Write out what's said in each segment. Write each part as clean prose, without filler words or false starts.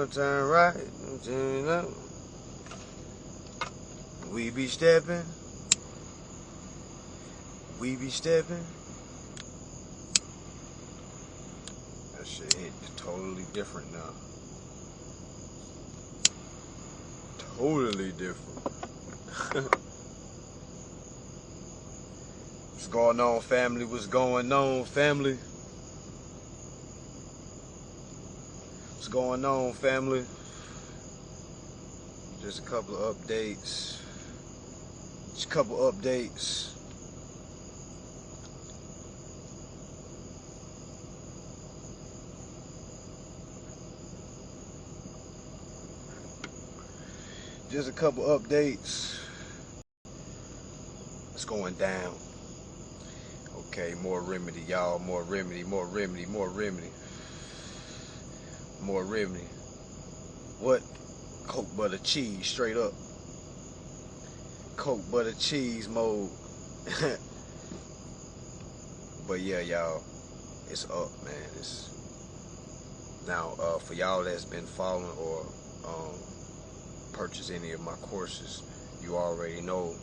turn right, turn up. We be stepping. We be stepping. That shit hit totally different now. Totally different. What's going on, family? What's going on, family? What's going on, family? Just a couple of updates. Just a couple updates. Just a couple updates. It's going down. Okay, more remedy, y'all. More remedy, more remedy, more remedy. More remedy. What? Coke, butter, cheese, straight up. Coke, butter, cheese mode. But yeah, y'all, it's up, man. It's now for y'all that's been following or purchased any of my courses, you already know.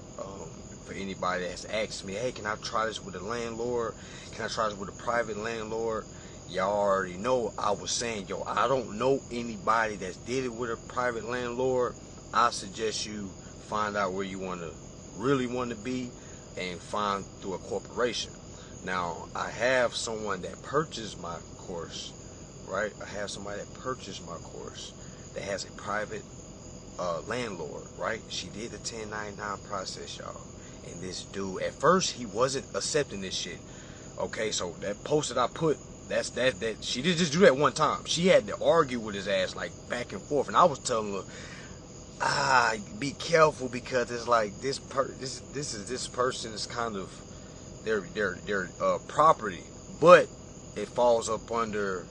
For anybody that's asked me, hey, can I try this with a landlord? Can I try this with a private landlord? Y'all already know I was saying, yo, I don't know anybody that's did it with a private landlord. I suggest you find out where you really want to be and find through a corporation. Now, I have someone that purchased my course, right? I have somebody that purchased my course that has a private landlord, right? She did the 1099 process, y'all. And this dude, at first, he wasn't accepting this shit. Okay, so that post that I put, that she didn't just do that one time. She had to argue with his ass like back and forth, and I was telling her, be careful, because it's like this person is kind of their property, but it falls up under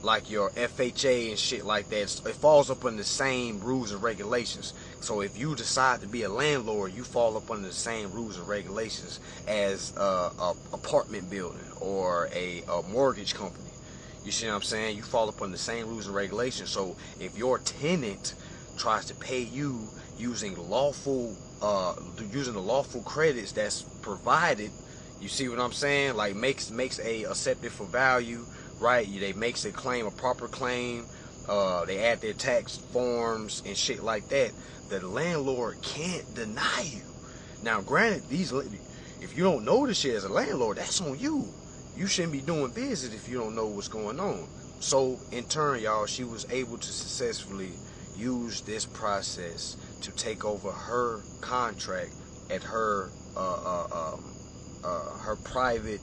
like your FHA and shit like that. It falls up under the same rules and regulations. So if you decide to be a landlord, you fall up under the same rules and regulations as a apartment building or a mortgage company. You see what I'm saying? You fall up under the same rules and regulations. So if your tenant tries to pay you using the lawful credits that's provided, you see what I'm saying? Like makes a accepted for value, right? They makes a claim a proper claim. They add their tax forms and shit like that. The landlord can't deny you. Now, granted, if you don't know this shit as a landlord, that's on you. You shouldn't be doing business if you don't know what's going on. So, in turn, y'all, she was able to successfully use this process to take over her contract at her her private.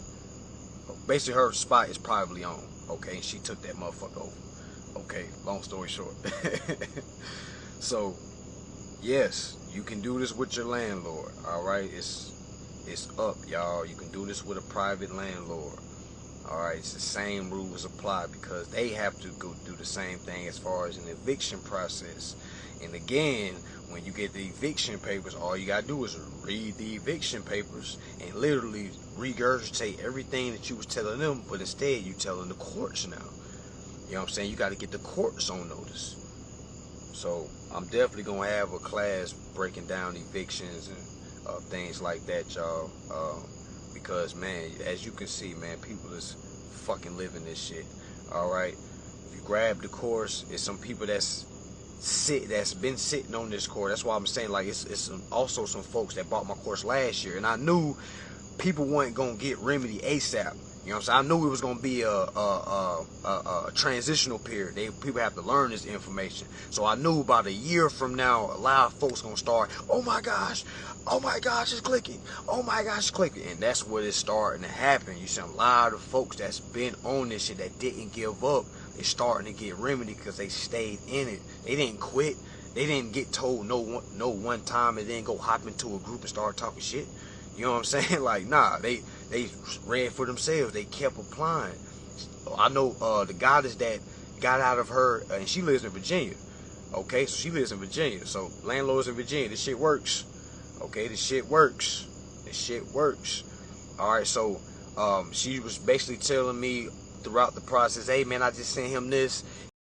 Basically, her spot is privately owned. Okay, and she took that motherfucker over. Okay, long story short. So, yes, you can do this with your landlord. All right, it's up, y'all. You can do this with a private landlord. All right, it's the same rules apply, because they have to go do the same thing as far as an eviction process. And again, when you get the eviction papers, all you gotta do is read the eviction papers and literally regurgitate everything that you was telling them, but instead you telling the courts now. You know what I'm saying? You got to get the courts on notice. So I'm definitely gonna have a class breaking down evictions and things like that, y'all. Because, man, as you can see, man, people is fucking living this shit. All right. If you grab the course, it's some people that's been sitting on this course. That's why I'm saying, like, it's also some folks that bought my course last year, and I knew people weren't gonna get remedy ASAP. You know what I'm saying? I knew it was gonna be a transitional period. People have to learn this information. So I knew about a year from now, a lot of folks gonna start, oh my gosh, it's clicking. Oh my gosh, it's clicking. And that's what is starting to happen. You see a lot of folks that's been on this shit that didn't give up. They're starting to get remedy because they stayed in it. They didn't quit. They didn't get told no one time and then go hop into a group and start talking shit. You know what I'm saying? Like, nah, they read for themselves. They kept applying. I know the goddess that got out of her, and she lives in Virginia. Okay, so she lives in Virginia. So landlords in Virginia, this shit works. Okay, this shit works. This shit works. All right, so she was basically telling me throughout the process, hey man, I just sent him this.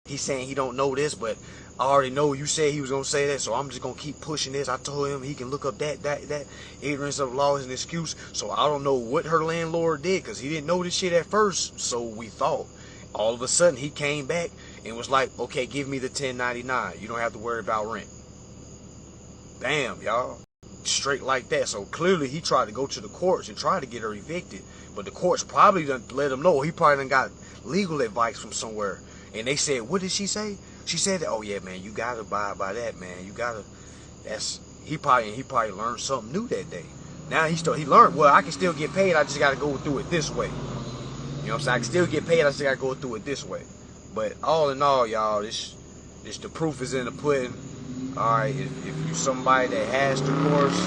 He's saying he don't know this, but I already know you said he was gonna say that, so I'm just gonna keep pushing this. I told him he can look up that. Ignorance of law is an excuse. So I don't know what her landlord did, because he didn't know this shit at first, so we thought. All of a sudden he came back and was like, okay, give me the 1099. You don't have to worry about rent. Bam, y'all. Straight like that. So clearly he tried to go to the courts and try to get her evicted, but the courts probably done let him know. He probably done got legal advice from somewhere, and they said, what did she say? She said, oh yeah man, you gotta abide by that, man. You gotta. That's he probably learned something new that day. Now he learned, well, I can still get paid, I just gotta go through it this way. You know what I'm saying? I can still get paid, I just gotta go through it this way. But all in all, y'all, this the proof is in the pudding. Alright, if you're somebody that has the course,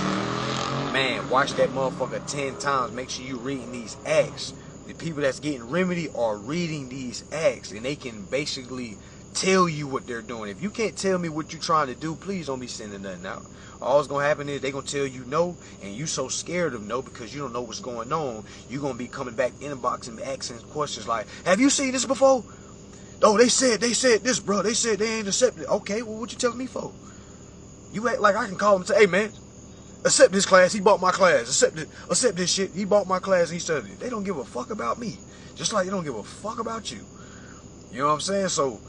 man, watch that motherfucker 10 times. Make sure you reading these acts. The people that's getting remedy are reading these acts, and they can basically tell you what they're doing. If you can't tell me what you're trying to do, please don't be sending nothing out. All that's gonna happen is they're gonna tell you no, and you so scared of no because you don't know what's going on. You're gonna be coming back inbox and asking questions like, have you seen this before? Oh, they said this, bro. They said they ain't accepted. Okay, well, what you telling me for? You act like I can call him and say, hey man, accept this class. He bought my class. Accept this shit. He bought my class and he studied it. They don't give a fuck about me, just like they don't give a fuck about you. You know what I'm saying? So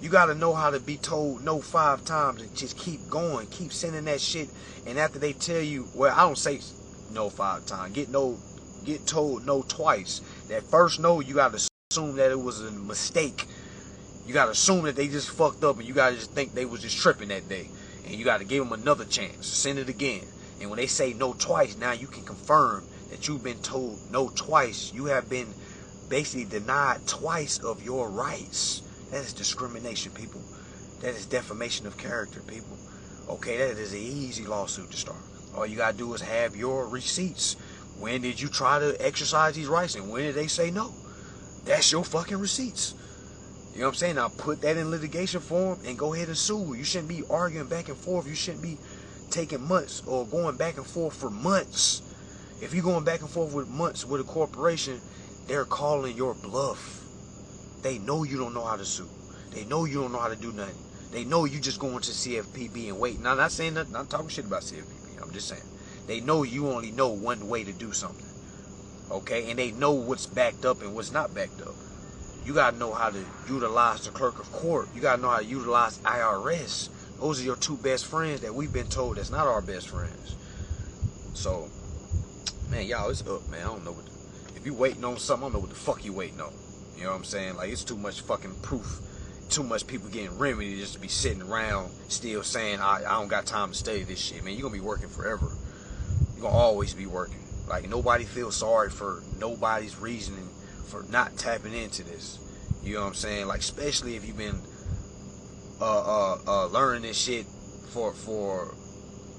you got to know how to be told no 5 times and just keep going, keep sending that shit. And after they tell you, well, I don't say no 5 times. Get told no twice. That first no, you got to assume that it was a mistake. You got to assume that they just fucked up, and you got to just think they was just tripping that day. And you got to give them another chance. Send it again. And when they say no twice, now you can confirm that you've been told no twice. You have been basically denied twice of your rights. That is discrimination, people. That is defamation of character, people. Okay, that is an easy lawsuit to start. All you got to do is have your receipts. When did you try to exercise these rights, and when did they say no? That's your fucking receipts. You know what I'm saying? Now put that in litigation form and go ahead and sue. You shouldn't be arguing back and forth. You shouldn't be taking months or going back and forth for months. If you're going back and forth with months with a corporation, they're calling your bluff. They know you don't know how to sue. They know you don't know how to do nothing. They know you just going to CFPB and wait. Now, I'm not saying nothing. I'm talking shit about CFPB. I'm just saying. They know you only know one way to do something. Okay? And they know what's backed up and what's not backed up. You got to know how to utilize the clerk of court. You got to know how to utilize IRS. Those are your 2 best friends that we've been told that's not our best friends. So, man, y'all, it's up, man. I don't know what if you waiting on something, I don't know what the fuck you waiting on. You know what I'm saying? Like, it's too much fucking proof. Too much people getting remedy just to be sitting around still saying, I don't got time to study this shit, man. You're going to be working forever. You're going to always be working. Like, nobody feels sorry for nobody's reasoning for not tapping into this. You know what I'm saying? Like, especially if you've been learning this shit for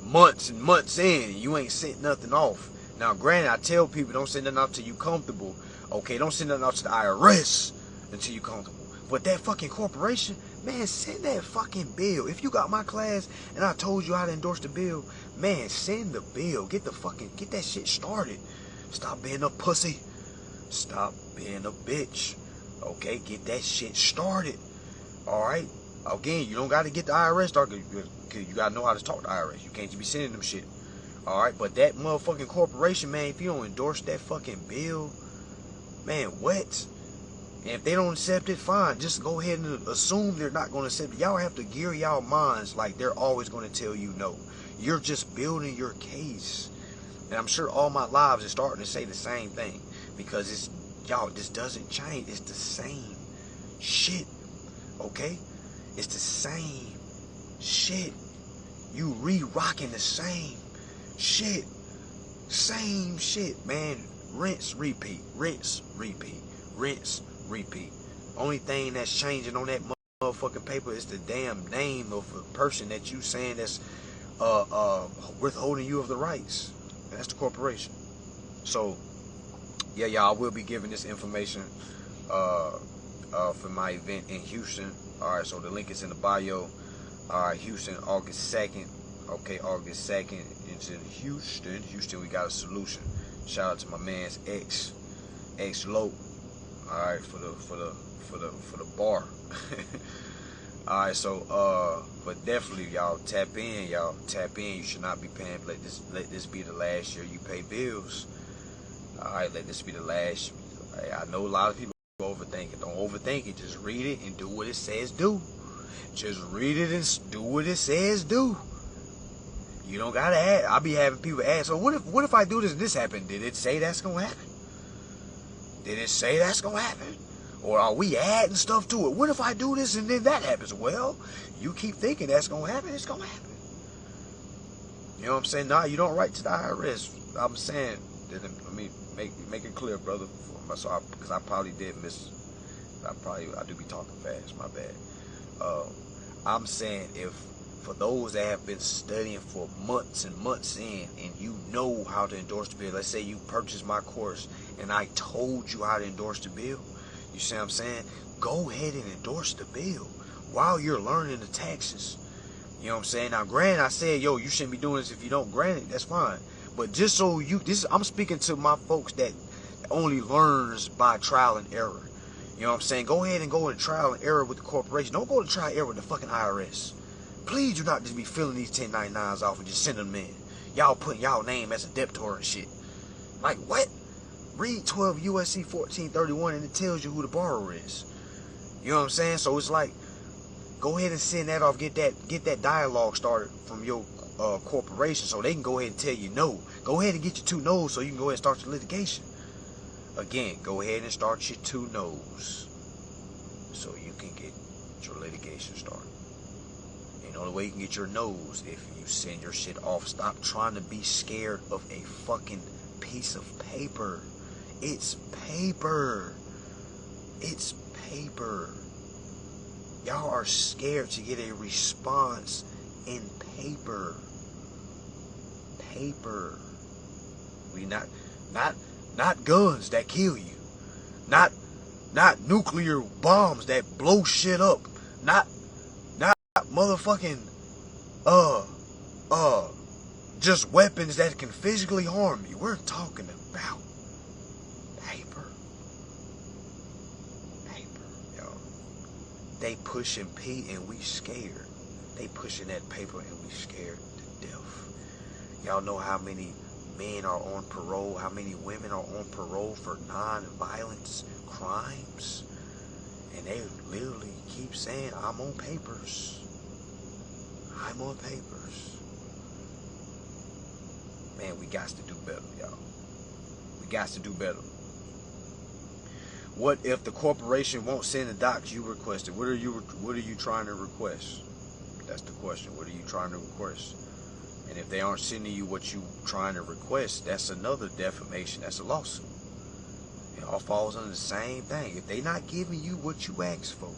months and months in, you ain't sent nothing off. Now granted, I tell people don't send nothing off till you comfortable. Okay, don't send nothing off to the IRS until you comfortable. But that fucking corporation, man, send that fucking bill. If you got my class and I told you how to endorse the bill, man, send the bill. Get that shit started. Stop being a pussy. Stop being a bitch. Okay, get that shit started. Alright? Again, you don't got to get the IRS started, because you got to know how to talk to the IRS. You can't just be sending them shit. Alright? But that motherfucking corporation, man, if you don't endorse that fucking bill, man, what? And if they don't accept it, fine. Just go ahead and assume they're not going to accept it. Y'all have to gear y'all minds like they're always going to tell you no. You're just building your case. And I'm sure all my lives are starting to say the same thing. Because it's, y'all, this doesn't change. It's the same shit. Okay? It's the same shit. You re-rocking the same shit. Same shit, man. Rinse, repeat. Rinse, repeat. Rinse, repeat. Only thing that's changing on that motherfucking paper is the damn name of the person that you saying that's withholding you of the rights. And that's the corporation. So, yeah, y'all, I will be giving this information for my event in Houston. Alright, so the link is in the bio. Alright, Houston, August 2nd. Okay, August 2nd. It's in Houston. Houston, we got a solution. Shout out to my man's ex-Lope. All right, for the bar. All right, so but definitely y'all tap in, You should not be paying. Let this be the last year you pay bills. All right, let this be the last. I know a lot of people overthink it. Don't overthink it. Just read it and do what it says do. Just read it and do what it says do. You don't gotta ask. I'll be having people ask, so what if I do this and this happen? Did it say that's gonna happen? Did it say that's gonna happen? Or are we adding stuff to it? What if I do this and then that happens? Well, you keep thinking that's gonna happen, it's gonna happen. You know what I'm saying? Nah, you don't write to the IRS. I'm saying, let me make it clear, brother. Because I probably did miss. I do be talking fast. My bad. I'm saying, if for those that have been studying for months and months and you know how to endorse the bill. Let's say you purchased my course and I told you how to endorse the bill. You see what I'm saying? Go ahead and endorse the bill while you're learning the taxes. You know what I'm saying? Now, granted, I said, yo, you shouldn't be doing this if you don't. Granted, that's fine. But just so I'm speaking to my folks that only learns by trial and error. You know what I'm saying? Go ahead and go to trial and error with the corporation. Don't go to trial and error with the fucking IRS. Please do not just be filling these 1099s off and just send them in. Y'all putting y'all name as a debtor and shit. Like, what? Read 12 USC 1431 and it tells you who the borrower is. You know what I'm saying? So it's like, go ahead and send that off. Get that dialogue started from your corporation so they can go ahead and tell you no. Go ahead and get your 2 no's so you can go ahead and start your litigation. Again, go ahead and start your 2 no's so you can get your litigation started. And the only way you can get your no's if you send your shit off. Stop trying to be scared of a fucking piece of paper. It's paper. It's paper. Y'all are scared to get a response in paper. Paper. We not guns that kill you. Not nuclear bombs that blow shit up. Not motherfucking just weapons that can physically harm you. We're talking about paper. Yo. They pushing P and we scared. They pushing that paper and we scared to death. Y'all know how many men are on parole, how many women are on parole for non-violence crimes? And they literally keep saying, I'm on papers. I'm on papers. Man, we got to do better, y'all. We got to do better. What if the corporation won't send the docs you requested? What are you trying to request? That's the question. What are you trying to request? And if they aren't sending you what you trying to request, that's another defamation. That's a lawsuit. It all falls under the same thing. If they not giving you what you asked for,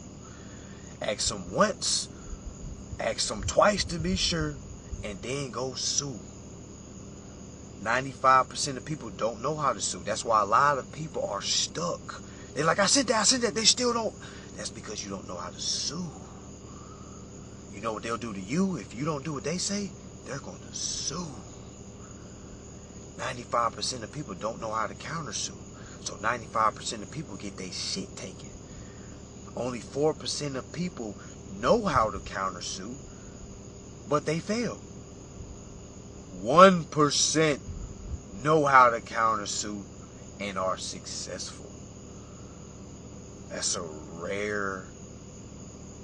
ask them once, ask them twice to be sure, and then go sue. 95% of people don't know how to sue. That's why a lot of people are stuck. They're like, I said that. They still don't. That's because you don't know how to sue. You know what they'll do to you if you don't do what they say? They're going to sue. 95% of people don't know how to countersue. So 95% of people get their shit taken. Only 4% of people know how to countersue, but they fail. 1% know how to countersue and are successful. That's a rare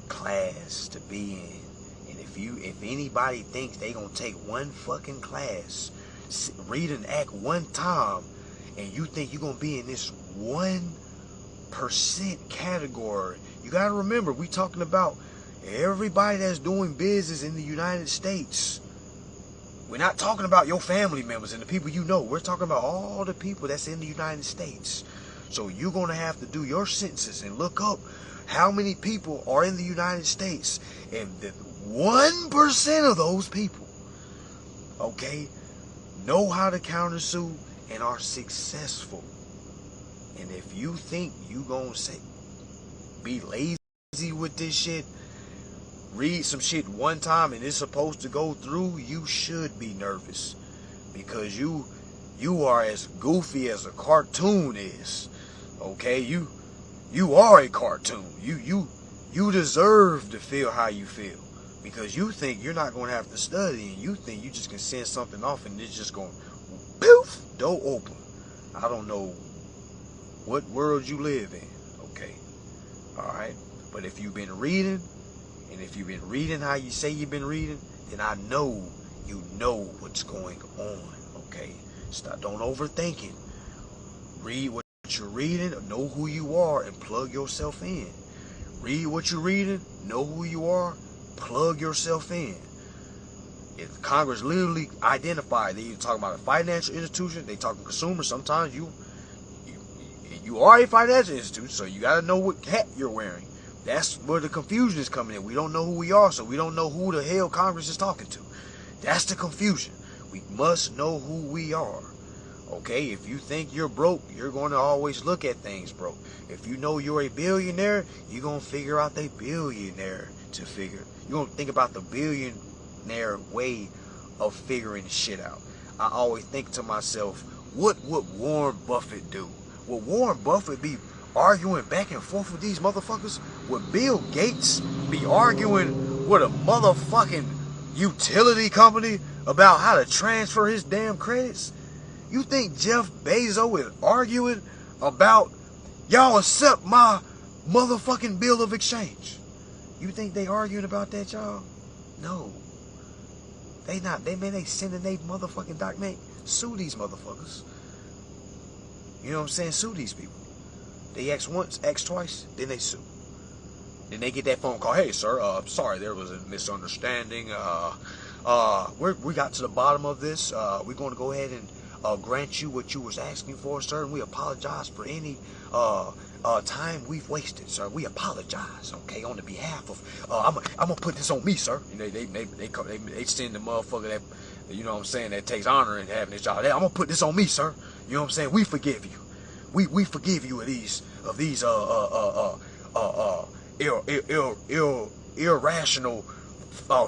class to be in. And if anybody thinks they gonna take one fucking class, read an act one time, and you think you're gonna be in this 1% category, you gotta remember, we talking about everybody that's doing business in the United States. We're not talking about your family members and the people you know. We're talking about all the people that's in the United States. So you're going to have to do your census and look up how many people are in the United States. And 1% of those people, okay, know how to countersue and are successful. And if you think you going to say, be lazy with this shit, read some shit one time and it's supposed to go through, you should be nervous. Because you are as goofy as a cartoon is. Okay, you You are a cartoon. You deserve to feel how you feel. Because you think you're not going to have to study, and you think you just can send something off and it's just going, poof, door open. I don't know what world you live in, okay? Alright? But if you've been reading, and if you've been reading how you say you've been reading, then I know you know what's going on, okay? Stop, don't overthink it. Read what you're reading, know who you are, and plug yourself in. Read what you're reading, know who you are, plug yourself in. If Congress literally identified, they either talking about a financial institution, they talking consumers. Sometimes you are a financial institution, so you got to know what hat you're wearing. That's where the confusion is coming in. We don't know who we are, so we don't know who the hell Congress is talking to. That's the confusion. We must know who we are. Okay, if you think you're broke, you're going to always look at things broke. If you know you're a billionaire, you're going to figure out the billionaire to figure. You're going to think about the billionaire way of figuring shit out. I always think to myself, what would Warren Buffett do? Would Warren Buffett be arguing back and forth with these motherfuckers? Would Bill Gates be arguing with a motherfucking utility company about how to transfer his damn credits? You think Jeff Bezos is arguing about, y'all accept my motherfucking bill of exchange? You think they arguing about that, y'all? No. They not. They sending they motherfucking document. Sue these motherfuckers. You know what I'm saying? Sue these people. They ask once, ask twice, then they sue. Then they get that phone call. Hey, sir, sorry, there was a misunderstanding. We got to the bottom of this. We're going to go ahead and grant you what you was asking for, sir, and we apologize for any time we've wasted, sir. We apologize, okay, on the behalf of I'm gonna put this on me, sir. You know, they send the motherfucker that, you know what I'm saying, that takes honor in having this job. I'm gonna put this on me, sir. You know what I'm saying? We forgive you. We forgive you of these irrational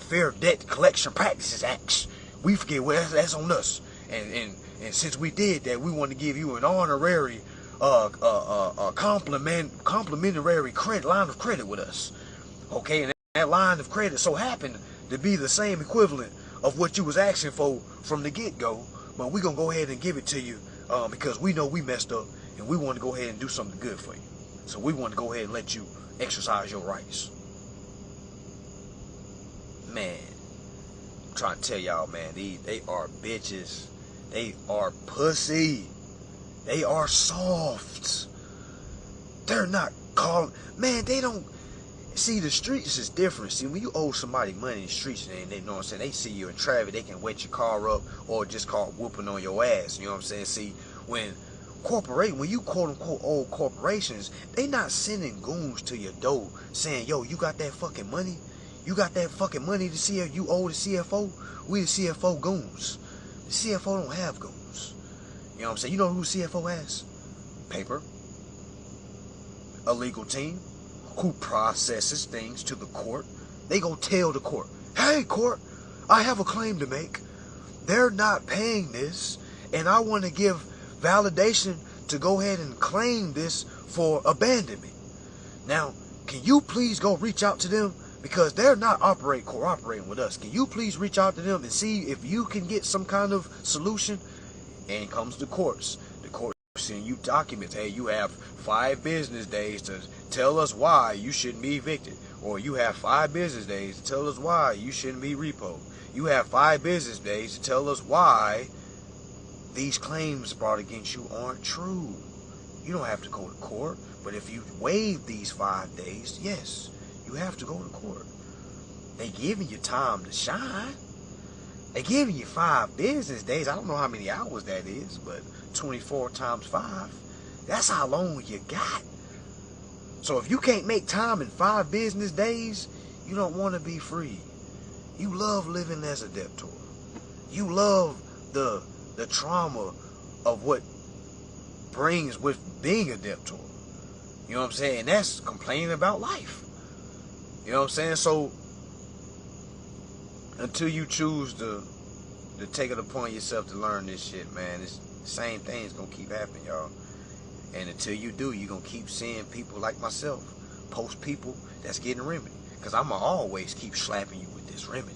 Fair Debt Collection Practices Acts. We forgive. Well, that's on us. And since we did that, we want to give you an honorary, complimentary credit line of credit with us. Okay, and that line of credit so happened to be the same equivalent of what you was asking for from the get-go. But we're gonna go ahead and give it to you because we know we messed up, and we want to go ahead and do something good for you. So we want to go ahead and let you exercise your rights. Man, I'm trying to tell y'all, man, they are bitches. They are pussy. They are soft. They're not calling. Man, they don't. See, the streets is different. See, when you owe somebody money in the streets, and they know what I'm saying, they see you in traffic, they can wet your car up or just call whooping on your ass. You know what I'm saying? See, when you quote unquote old corporations, they not sending goons to your door saying, yo, you got that fucking money? You got that fucking money to see if you owe the CFO? We the CFO goons. The CFO don't have goons. You know what I'm saying? You know who CFO has? Paper. A legal team who processes things to the court. They go tell the court, hey court, I have a claim to make. They're not paying this, and I want to give validation to go ahead and claim this for abandonment. Now, can you please go reach out to them? Because they're not cooperating with us. Can you please reach out to them and see if you can get some kind of solution? And comes the courts. The courts send you documents. Hey, you have 5 business days to tell us why you shouldn't be evicted. Or you have 5 business days to tell us why you shouldn't be repoed. You have 5 business days to tell us why these claims brought against you aren't true. You don't have to go to court. But if you waive these 5 days, yes, you have to go to court. They giving you time to shine. They giving you 5 business days. I don't know how many hours that is, but 24 times 5, that's how long you got. So if you can't make time in 5 business days, you don't want to be free. You love living as a debtor. You love the trauma of what brings with being a debtor. You know what I'm saying? And that's complaining about life. You know what I'm saying? So until you choose to take it upon yourself to learn this shit, man, it's the same thing's gonna keep happening, y'all. And until you do, you're going to keep seeing people like myself post people that's getting remedy. Because I'm going to always keep slapping you with this remedy.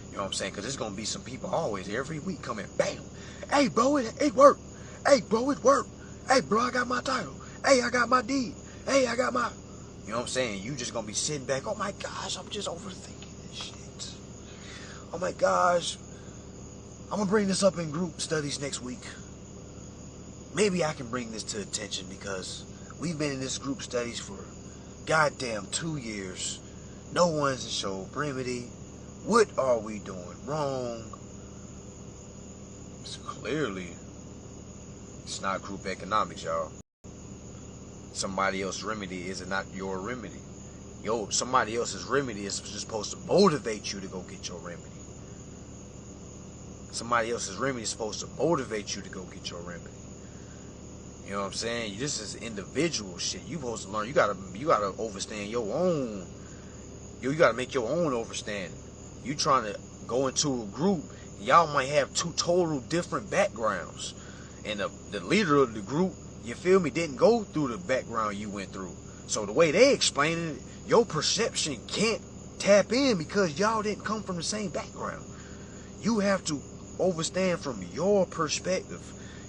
You know what I'm saying? Because there's going to be some people always every week coming, bam. Hey, bro, it worked. Hey, bro, it worked. Hey, bro, I got my title. Hey, I got my deed. Hey, I got my... You know what I'm saying? You just going to be sitting back, oh my gosh, I'm just overthinking this shit. Oh my gosh. I'm going to bring this up in group studies next week. Maybe I can bring this to attention because we've been in this group studies for goddamn 2 years. No one's showed remedy. What are we doing wrong? So clearly, it's not group economics, y'all. Somebody else's remedy is not your remedy. Somebody else's remedy is supposed to motivate you to go get your remedy. Somebody else's remedy is supposed to motivate you to go get your remedy. You know what I'm saying? This is individual shit. You supposed to learn. You gotta understand your own. You gotta make your own understanding. You trying to go into a group, y'all might have two total different backgrounds, and the leader of the group, you feel me, didn't go through the background you went through. So the way they explain it, your perception can't tap in because y'all didn't come from the same background. You have to understand from your perspective.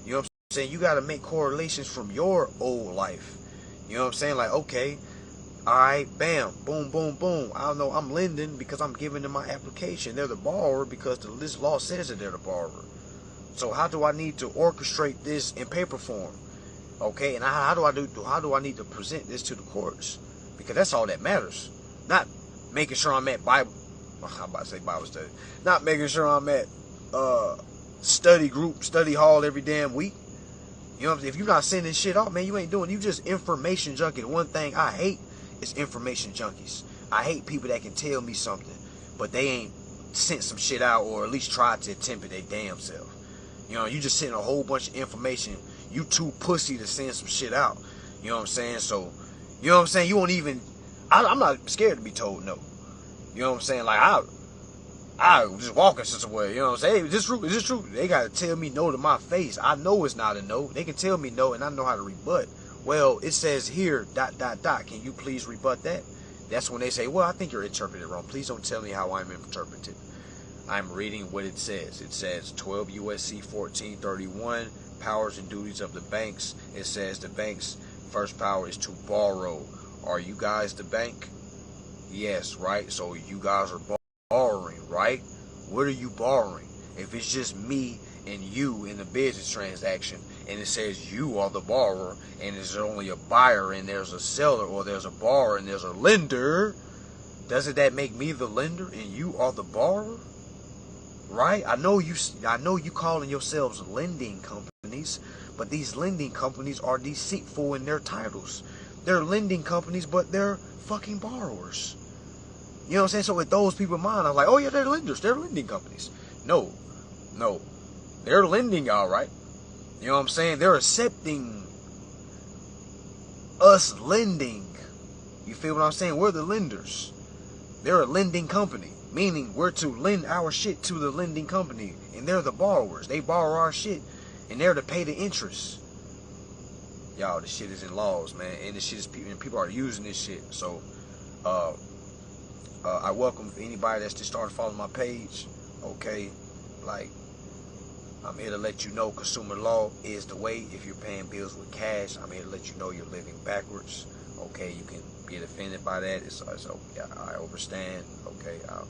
You know what I'm saying? You got to make correlations from your old life. You know what I'm saying? Like, okay, all right, bam, boom, boom, boom. I don't know, I'm lending because I'm giving them my application. They're the borrower because this law says that they're the borrower. So how do I need to orchestrate this in paper form? Okay, and how do I need to present this to the courts? Because that's all that matters. Not making sure I'm at Bible study. Not making sure I'm at study hall every damn week. You know what I'm saying? If you're not sending shit off, man, you ain't doing. You just information junkie. The one thing I hate is information junkies. I hate people that can tell me something, but they ain't sent some shit out or at least tried to attempt it their damn self. You know, you just send a whole bunch of information. You too pussy to send some shit out. You know what I'm saying? So, you know what I'm saying? You won't even... I'm not scared to be told no. You know what I'm saying? Like, I just walking somewhere. You know what I'm saying? Hey, is this true? Is this true? They got to tell me no to my face. I know it's not a no. They can tell me no, and I know how to rebut. Well, it says here, ... Can you please rebut that? That's when they say, well, I think you're interpreting it wrong. Please don't tell me how I'm interpreting. I'm reading what it says. It says 12 U.S.C. 1431, powers and duties of the banks. It says the bank's first power is to borrow. Are you guys the bank? Yes, right? So you guys are borrowing, right? What are you borrowing? If it's just me and you in a business transaction, and it says you are the borrower, and there's only a buyer and there's a seller, or there's a borrower and there's a lender, doesn't that make me the lender and you are the borrower? Right? I know you calling yourselves lending companies, but these lending companies are deceitful in their titles. They're lending companies, but they're fucking borrowers. You know what I'm saying? So with those people in mind, I was like, oh yeah, they're lenders. They're lending companies. No. They're lending, all right. You know what I'm saying? They're accepting us lending. You feel what I'm saying? We're the lenders. They're a lending company, meaning we're to lend our shit to the lending company, and they're the borrowers. They borrow our shit, and they're to pay the interest. Y'all, this shit is in laws, man, and this shit is people are using this shit. So, I welcome anybody that's just started following my page. Okay, like, I'm here to let you know consumer law is the way. If you're paying bills with cash, I'm here to let you know you're living backwards. Okay, you can get offended by that. It's okay, I understand. Okay, I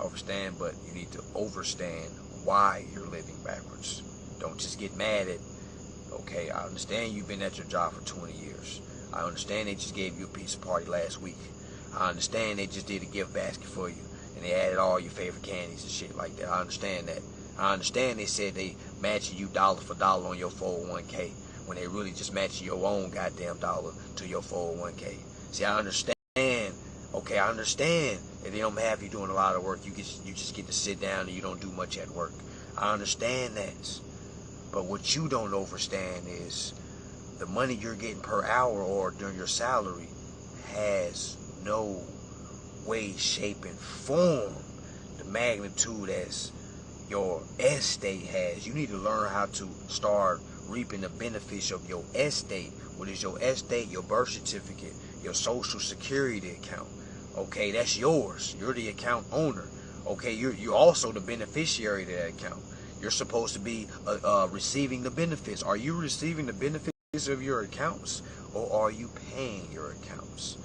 understand, but you need to understand why you're living backwards. Don't just get mad at. Okay, I understand you've been at your job for 20 years. I understand they just gave you a pizza party last week. I understand they just did a gift basket for you, and they added all your favorite candies and shit like that. I understand that. I understand they said they matching you dollar for dollar on your 401k when they really just matching your own goddamn dollar to your 401k. See, I understand. Okay, I understand that they don't have you doing a lot of work. You just get to sit down and you don't do much at work. I understand that. But what you don't understand is the money you're getting per hour or during your salary has no way, shape, and form the magnitude as your estate has. You need to learn how to start reaping the benefits of your estate. What is your estate? Your birth certificate, your social security account. Okay, that's yours. You're the account owner. Okay, you're also the beneficiary of that account. You're supposed to be receiving the benefits. Are you receiving the benefits of your accounts, or are you paying your accounts?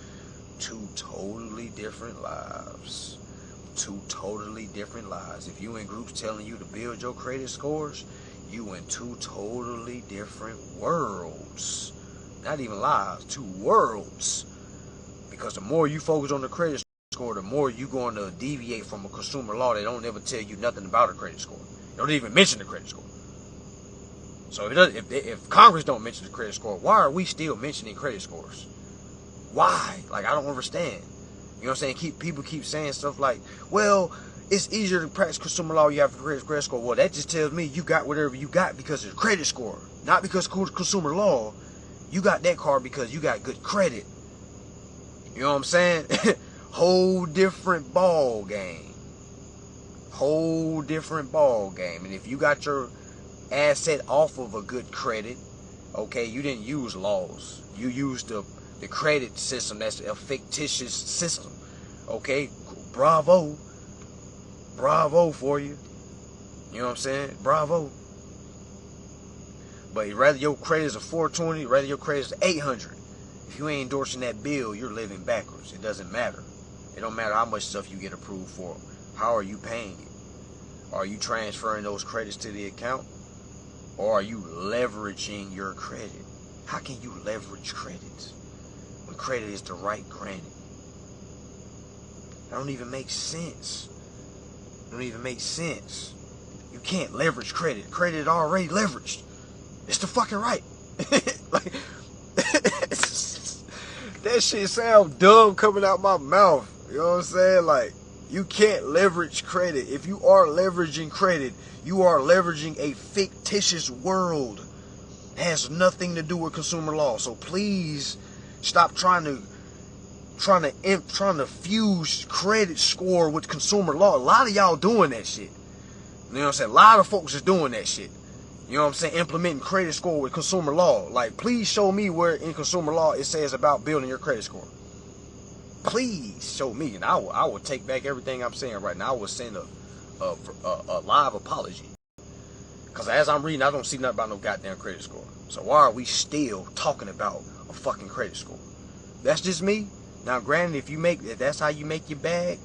Two totally different lives. Two totally different lives. If you in groups telling you to build your credit scores, you in two totally different worlds. Not even lives, two worlds. Because the more you focus on the credit score, the more you're going to deviate from a consumer law that don't ever tell you nothing about a credit score. They don't even mention the credit score. So if Congress don't mention the credit score, why are we still mentioning credit scores? Why? Like, I don't understand. You know what I'm saying? People keep saying stuff like, well, it's easier to practice consumer law, you have a credit score. Well, that just tells me you got whatever you got because of the credit score. Not because of consumer law. You got that card because you got good credit. You know what I'm saying? Whole different ball game. Whole different ball game. And if you got your asset off of a good credit, okay, you didn't use laws. You used the credit system. That's a fictitious system. Okay, bravo for you. You know what I'm saying? Bravo. But rather your credit is a 420, rather your credit is 800. If you ain't endorsing that bill, you're living backwards. It doesn't matter. It don't matter how much stuff you get approved for. How are you paying it? Are you transferring those credits to the account? Or are you leveraging your credit? How can you leverage credit when credit is the right granted? That don't even make sense. It don't even make sense. You can't leverage credit. Credit is already leveraged. It's the fucking right. Like, that shit sounds dumb coming out my mouth. You know what I'm saying? Like, you can't leverage credit. If you are leveraging credit, you are leveraging a fictitious world. It has nothing to do with consumer law. So please stop trying to fuse credit score with consumer law. A lot of y'all doing that shit. You know what I'm saying? A lot of folks is doing that shit. You know what I'm saying? Implementing credit score with consumer law. Like, please show me where in consumer law it says about building your credit score. Please show me, and I will take back everything I'm saying right now. I will send a live apology. Because as I'm reading, I don't see nothing about no goddamn credit score. So why are we still talking about a fucking credit score? That's just me. Now, granted, if that's how you make your bag,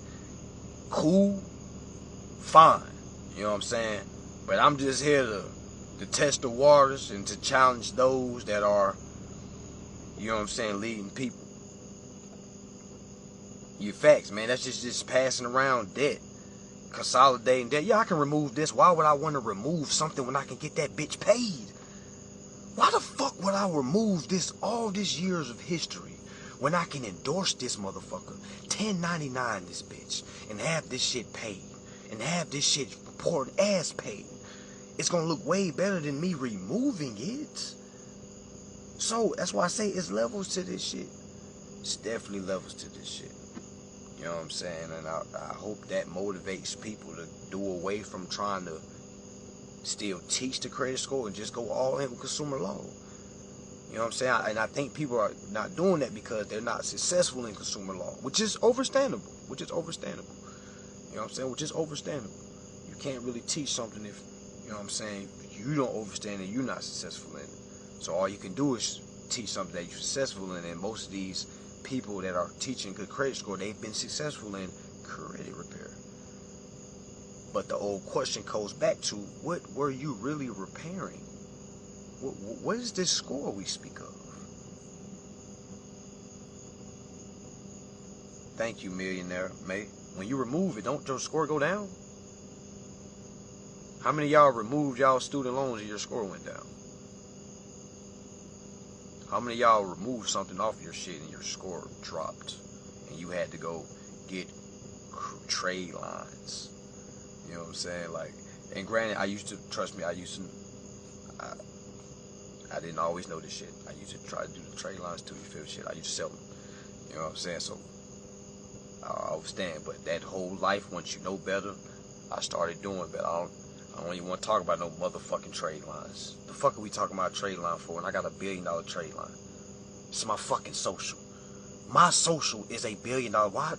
cool, fine. You know what I'm saying? But I'm just here to test the waters and to challenge those that are, you know what I'm saying, leading people. You facts, man. That's just passing around debt. Consolidating debt. Yeah, I can remove this. Why would I want to remove something when I can get that bitch paid? Why the fuck would I remove this, all these years of history, when I can endorse this motherfucker, 1099 this bitch, and have this shit paid, and have this shit reported as paid? It's gonna look way better than me removing it. So that's why I say it's levels to this shit. It's definitely levels to this shit. You know what I'm saying? And I hope that motivates people to do away from trying to still teach the credit score and just go all in with consumer law. You know what I'm saying? And I think people are not doing that because they're not successful in consumer law, which is understandable. You know what I'm saying? Which is understandable. You can't really teach something if, you know what I'm saying, you don't understand it, you're not successful in it. So all you can do is teach something that you're successful in, and most of these people that are teaching good credit score, they've been successful in credit repair. But the old question goes back to, what were you really repairing? What is this score we speak of? Thank you, millionaire mate. When you remove it, don't your score go down? How many of y'all removed y'all student loans and your score went down? How many of y'all removed something off your shit and your score dropped? And you had to go get trade lines. You know what I'm saying? Like, and granted, I didn't always know this shit. I used to try to do the trade lines too, you feel shit. I used to sell them. You know what I'm saying? So, I understand. But that whole life, once you know better, I started doing better. I don't even want to talk about no motherfucking trade lines. The fuck are we talking about a trade line for? And I got $1 billion trade line. It's my fucking social. My social is $1 billion. Why?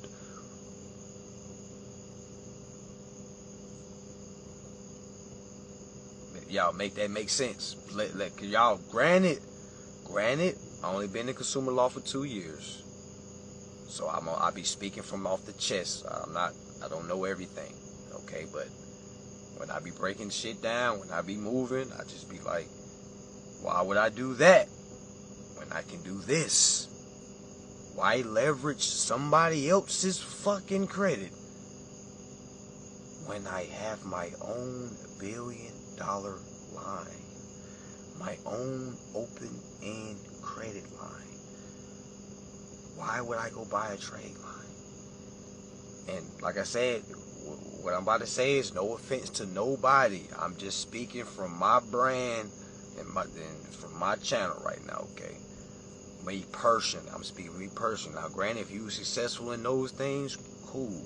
Y'all make that make sense. Y'all, granted, I only been in consumer law for 2 years. So I be speaking from off the chest. I don't know everything. Okay, but when I be breaking shit down, when I be moving, I just be like, why would I do that when I can do this? Why leverage somebody else's fucking credit when I have my own $1 billion line, my own open-end credit line? Why would I go buy a trade line? And like I said, what I'm about to say is no offense to nobody. I'm just speaking from my brand and from my channel right now, okay? Me personally, I'm speaking me personally. Now, granted, if you were successful in those things, cool.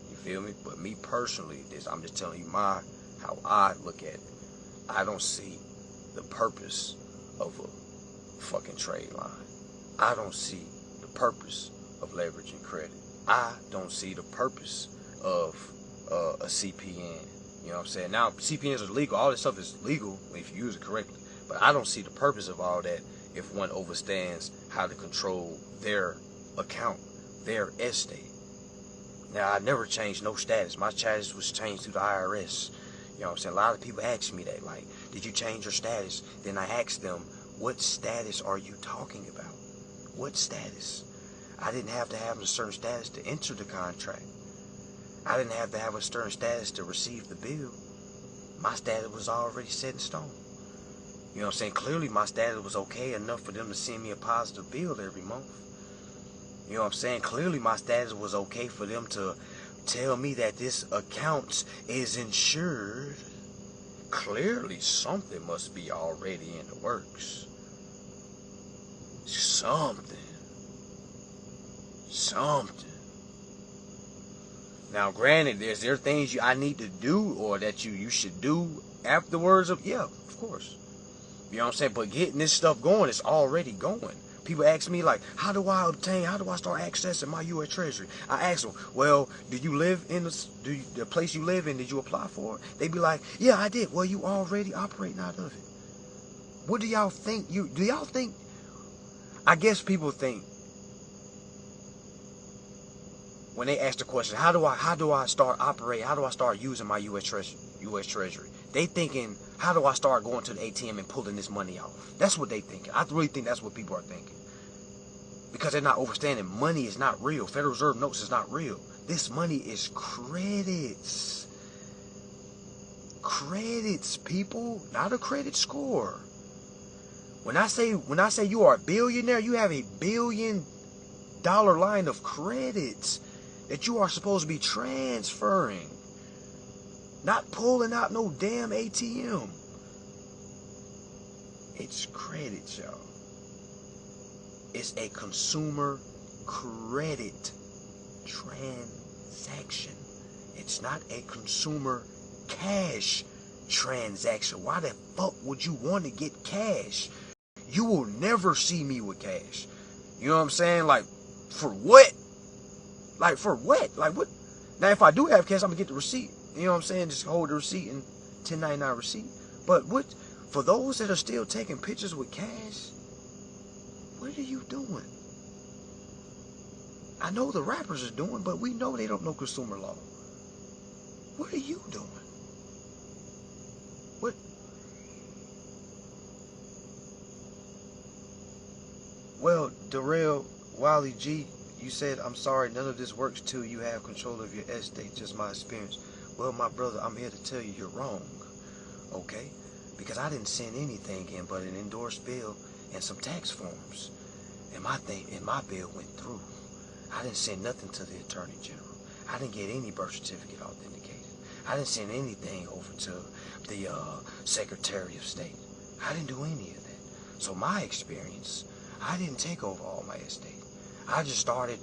You feel me? But me personally, I'm just telling you how I look at it. I don't see the purpose of a fucking trade line. I don't see the purpose of leveraging credit. I don't see the purpose of a CPN. You know what I'm saying? Now, CPNs are legal. All this stuff is legal if you use it correctly. But I don't see the purpose of all that if one understands how to control their account, their estate. Now, I never changed no status. My status was changed through the IRS. You know what I'm saying? A lot of people ask me that, like, did you change your status? Then I ask them, what status are you talking about? What status? I didn't have to have a certain status to enter the contract. I didn't have to have a certain status to receive the bill. My status was already set in stone. You know what I'm saying? Clearly my status was okay enough for them to send me a positive bill every month. You know what I'm saying? Clearly my status was okay for them to tell me that this account is insured. Clearly something must be already in the works. Something. Now, granted, there things I need to do or that you should do afterwards? Yeah, of course. You know what I'm saying? But getting this stuff going, it's already going. People ask me, like, how do I start accessing my U.S. Treasury? I ask them, well, do you live in the place you live in, did you apply for it? They be like, yeah, I did. Well, you already operating out of it. What do y'all think? Do y'all think? I guess people think when they ask the question, how do I start operating? How do I start using my U.S. Treasury? They thinking, how do I start going to the ATM and pulling this money off? That's what they thinking. I really think that's what people are thinking. Because they're not understanding money is not real. Federal Reserve notes is not real. This money is credits. Credits, people, not a credit score. When I say you are a billionaire, you have $1 billion line of credits that you are supposed to be transferring. Not pulling out no damn ATM. It's credit, y'all. It's a consumer credit transaction. It's not a consumer cash transaction. Why the fuck would you want to get cash? You will never see me with cash. You know what I'm saying? Like, for what? Like, for what? Like, what? Now, if I do have cash, I'm going to get the receipt. You know what I'm saying? Just hold the receipt and 1099 receipt. But what? For those that are still taking pictures with cash, what are you doing? I know the rappers are doing, but we know they don't know consumer law. What are you doing? What? Well, Darrell, Wally G, you said, I'm sorry, none of this works till you have control of your estate, just my experience. Well, my brother, I'm here to tell you you're wrong, okay? Because I didn't send anything in but an endorsed bill and some tax forms. And my bill went through. I didn't send nothing to the Attorney General. I didn't get any birth certificate authenticated. I didn't send anything over to the Secretary of State. I didn't do any of that. So my experience, I didn't take over all my estate. I just started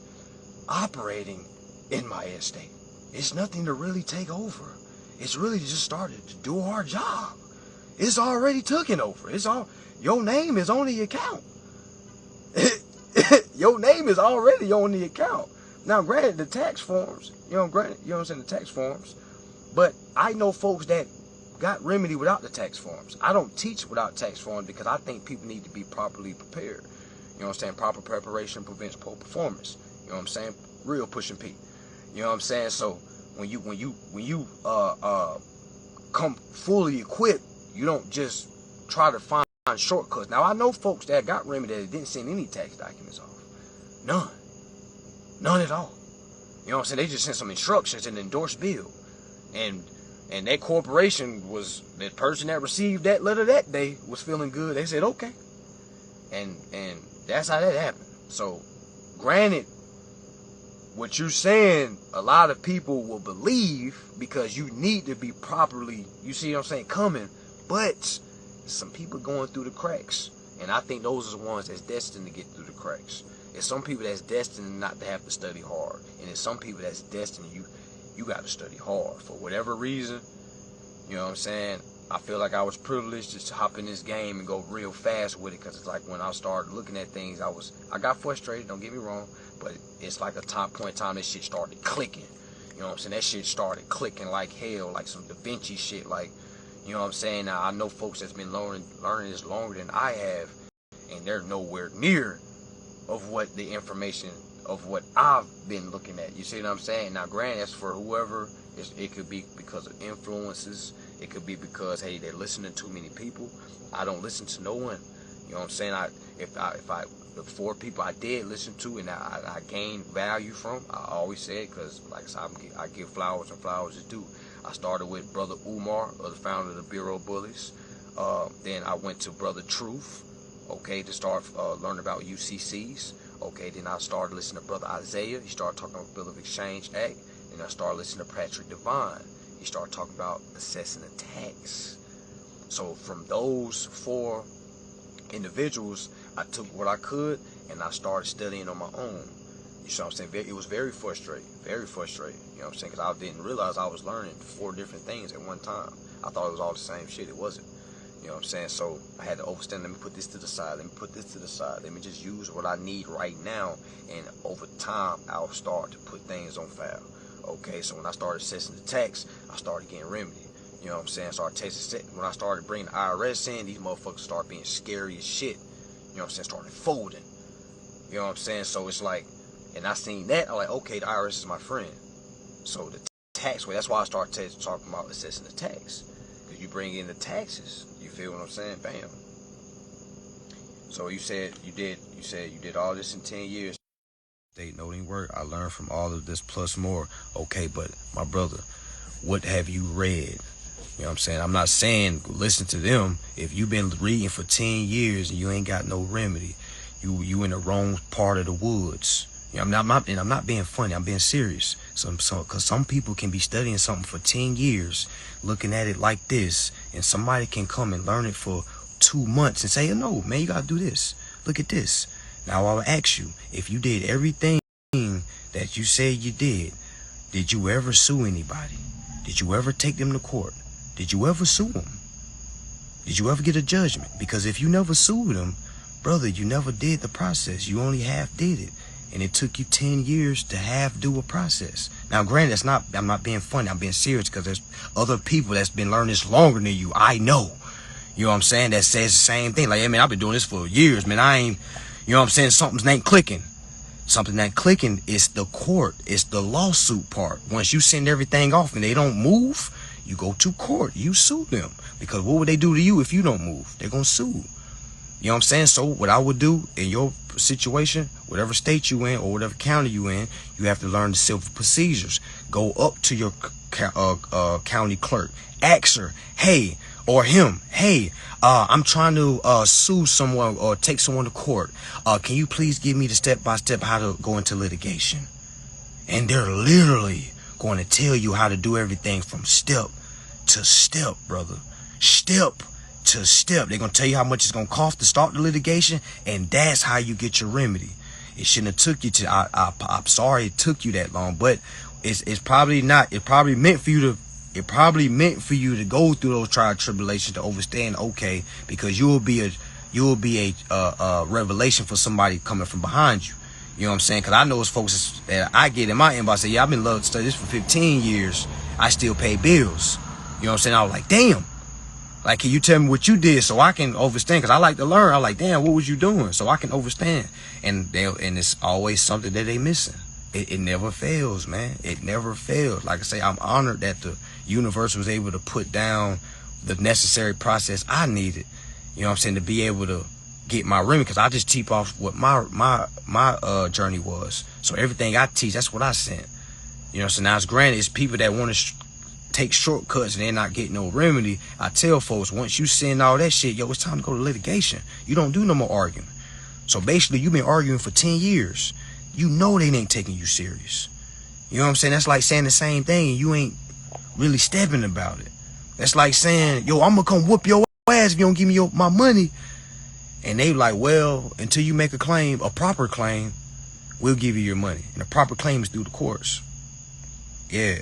operating in my estate. It's nothing to really take over. It's really just started to do our job. It's already taken over. It's all, your name is on the account. Your name is already on the account. Now, granted, the tax forms, granted, you know what I'm saying, the tax forms, but I know folks that got remedy without the tax forms. I don't teach without tax forms because I think people need to be properly prepared. You know what I'm saying? Proper preparation prevents poor performance. You know what I'm saying? Real pushing P. You know what I'm saying? So when you come fully equipped, you don't just try to find shortcuts. Now I know folks that got remedy that didn't send any tax documents off. None at all. You know what I'm saying? They just sent some instructions and endorsed bill. And that corporation was, the person that received that letter that day was feeling good. They said, okay. And that's how that happened. So, granted, what you're saying, a lot of people will believe because you need to be properly, you see what I'm saying, coming. But some people going through the cracks. And I think those are the ones that's destined to get through the cracks. It's some people that's destined not to have to study hard. And it's some people that's destined you got to study hard for whatever reason. You know what I'm saying? I feel like I was privileged just to hop in this game and go real fast with it, because it's like when I started looking at things, I got frustrated, don't get me wrong, but it's like a point in time that shit started clicking. You know what I'm saying? That shit started clicking like hell, like some Da Vinci shit. Like, you know what I'm saying? Now, I know folks that's been learning this longer than I have, and they're nowhere near of what the information of what I've been looking at. You see what I'm saying? Now, granted, that's for whoever. It could be because of influences. It could be because, hey, they're listening to too many people. I don't listen to no one. You know what I'm saying? The 4 people I did listen to and I gained value from, I always say it, because like I said, I give flowers and flowers is due. I started with Brother Umar, the founder of the Bureau Bullies. Then I went to Brother Truth, okay, to start learning about UCCs. Okay, then I started listening to Brother Isaiah. He started talking about Bill of Exchange Act. Then I started listening to Patrick Devine. He started talking about assessing the tax. So from those 4 individuals, I took what I could and I started studying on my own. You see what I'm saying? It was very frustrating, very frustrating. You know what I'm saying? Because I didn't realize I was learning 4 different things at one time. I thought it was all the same shit. It wasn't. You know what I'm saying? So I had to overstand, let me put this to the side, let me put this to the side, let me just use what I need right now, and over time I'll start to put things on file. Okay, so when I started assessing the tax, I started getting remedy. You know what I'm saying? So when I started bringing the IRS in, these motherfuckers started being scary as shit. You know what I'm saying? Started folding. You know what I'm saying? So it's like, and I seen that, I'm like, okay, the IRS is my friend. So the tax way, that's why I started talking about assessing the tax. Because you bring in the taxes. You feel what I'm saying? Bam. So you said you did all this in 10 years. State noting work. I learned from all of this plus more. Okay, but my brother, what have you read? You know what I'm saying? I'm not saying listen to them. If you've been reading for 10 years and you ain't got no remedy, you in the wrong part of the woods. You know, I'm not being funny. I'm being serious. Because some people can be studying something for 10 years, looking at it like this, and somebody can come and learn it for 2 months and say, oh, no, man, you got to do this. Look at this. Now, I'll ask you, if you did everything that you said you did you ever sue anybody? Did you ever take them to court? Did you ever sue them? Did you ever get a judgment? Because if you never sued them, brother, you never did the process. You only half did it. And it took you 10 years to half do a process. Now, granted, I'm not being funny. I'm being serious, because there's other people that's been learning this longer than you. I know. You know what I'm saying? That says the same thing. Like, hey, man, I've been doing this for years, man. You know what I'm saying? Something ain't clicking. Something ain't clicking is the court. It's the lawsuit part. Once you send everything off and they don't move, you go to court. You sue them. Because what would they do to you if you don't move? They're going to sue. You know what I'm saying? So what I would do in your situation, whatever state you in or whatever county you in, you have to learn the civil procedures. Go up to your county clerk. Ask her, hey, or him, hey, I'm trying to sue someone or take someone to court. Can you please give me the step-by-step how to go into litigation? And they're literally going to tell you how to do everything from step to step, brother. Step to step. They're going to tell you how much it's going to cost to start the litigation, and that's how you get your remedy. It shouldn't have took you I'm sorry it took you that long, but it's probably not. It's probably meant for you to It probably meant for you to go through those trial tribulations to understand, okay, because you'll be a revelation for somebody coming from behind you. You know what I'm saying? Because I know it's folks that I get in my inbox say, yeah, I've been loved to study this for 15 years. I still pay bills. You know what I'm saying? I was like, damn. Like, can you tell me what you did so I can understand? Because I like to learn. I like, damn, what was you doing? So I can understand. And it's always something that they missing. It never fails, man. It never fails. Like I say, I'm honored that the universe was able to put down the necessary process I needed. You know what I'm saying? To be able to get my remedy, because I just teep off what my journey was. So everything I teach, that's what I sent. You know, so now it's granted, it's people that want to take shortcuts and they're not getting no remedy. I tell folks, once you send all that shit, yo, it's time to go to litigation. You don't do no more arguing. So basically, you've been arguing for 10 years. You know they ain't taking you serious. You know what I'm saying? That's like saying the same thing and you ain't really stepping about it. That's like saying, yo, I'm gonna come whoop your ass if you don't give me my money. And they like, well, until you make a claim, a proper claim, we'll give you your money. And the proper claim is through the courts. Yeah.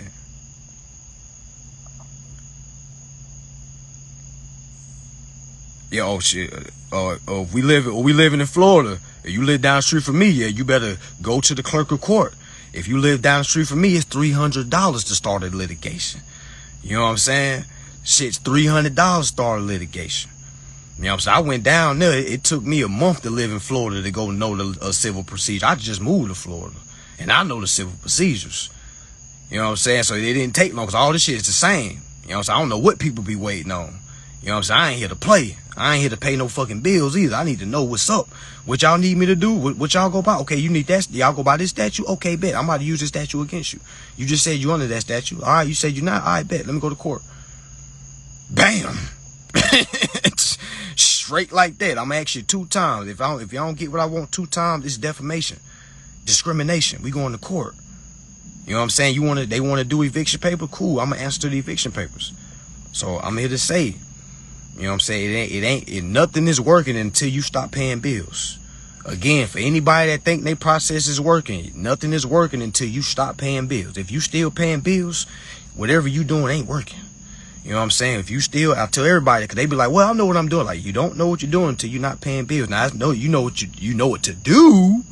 Yeah, oh shit. If we living in Florida, if you live down the street from me, yeah, you better go to the clerk of court. If you live down the street from me, it's $300 to start a litigation. You know what I'm saying? Shit's $300 to start a litigation. You know what I'm saying? I went down there. It took me a month to live in Florida to go know the civil procedure. I just moved to Florida, and I know the civil procedures. You know what I'm saying? So it didn't take long, because all this shit is the same. You know what I'm saying? I don't know what people be waiting on. You know what I'm saying? I ain't here to play. I ain't here to pay no fucking bills either. I need to know what's up. What y'all need me to do? What y'all go by? Okay, you need that. Y'all go by this statute? Okay, bet. I'm about to use this statute against you. You just said you under that statute. All right, you said you're not. All right, bet. Let me go to court. Bam. Straight like that. I'm gonna ask you 2 times. If y'all don't get what I want 2 times, it's defamation, discrimination. We going to court. You know what I'm saying? They want to do eviction paper? Cool. I'm gonna answer the eviction papers. So I'm here to say, you know what I'm saying? Nothing is working until you stop paying bills. Again, for anybody that think their process is working, nothing is working until you stop paying bills. If you still paying bills, whatever you doing ain't working. You know what I'm saying? If you still, I tell everybody, because they be like, well, I know what I'm doing. Like, you don't know what you're doing until you're not paying bills. Now, I know you know what to do.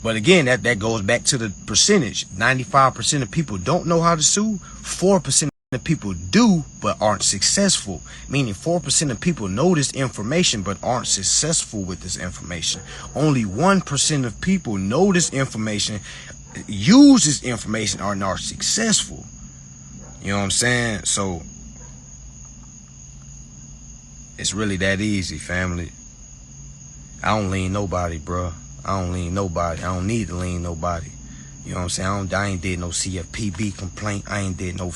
But again, that goes back to the percentage. 95% of people don't know how to sue. 4% of people do, but aren't successful. Meaning 4% of people know this information, but aren't successful with this information. Only 1% of people know this information, use this information, are not successful. You know what I'm saying? So it's really that easy, family. I don't lean nobody, bro. I don't lean nobody. I don't need to lean nobody. You know what I'm saying? I ain't did no CFPB complaint. I ain't did no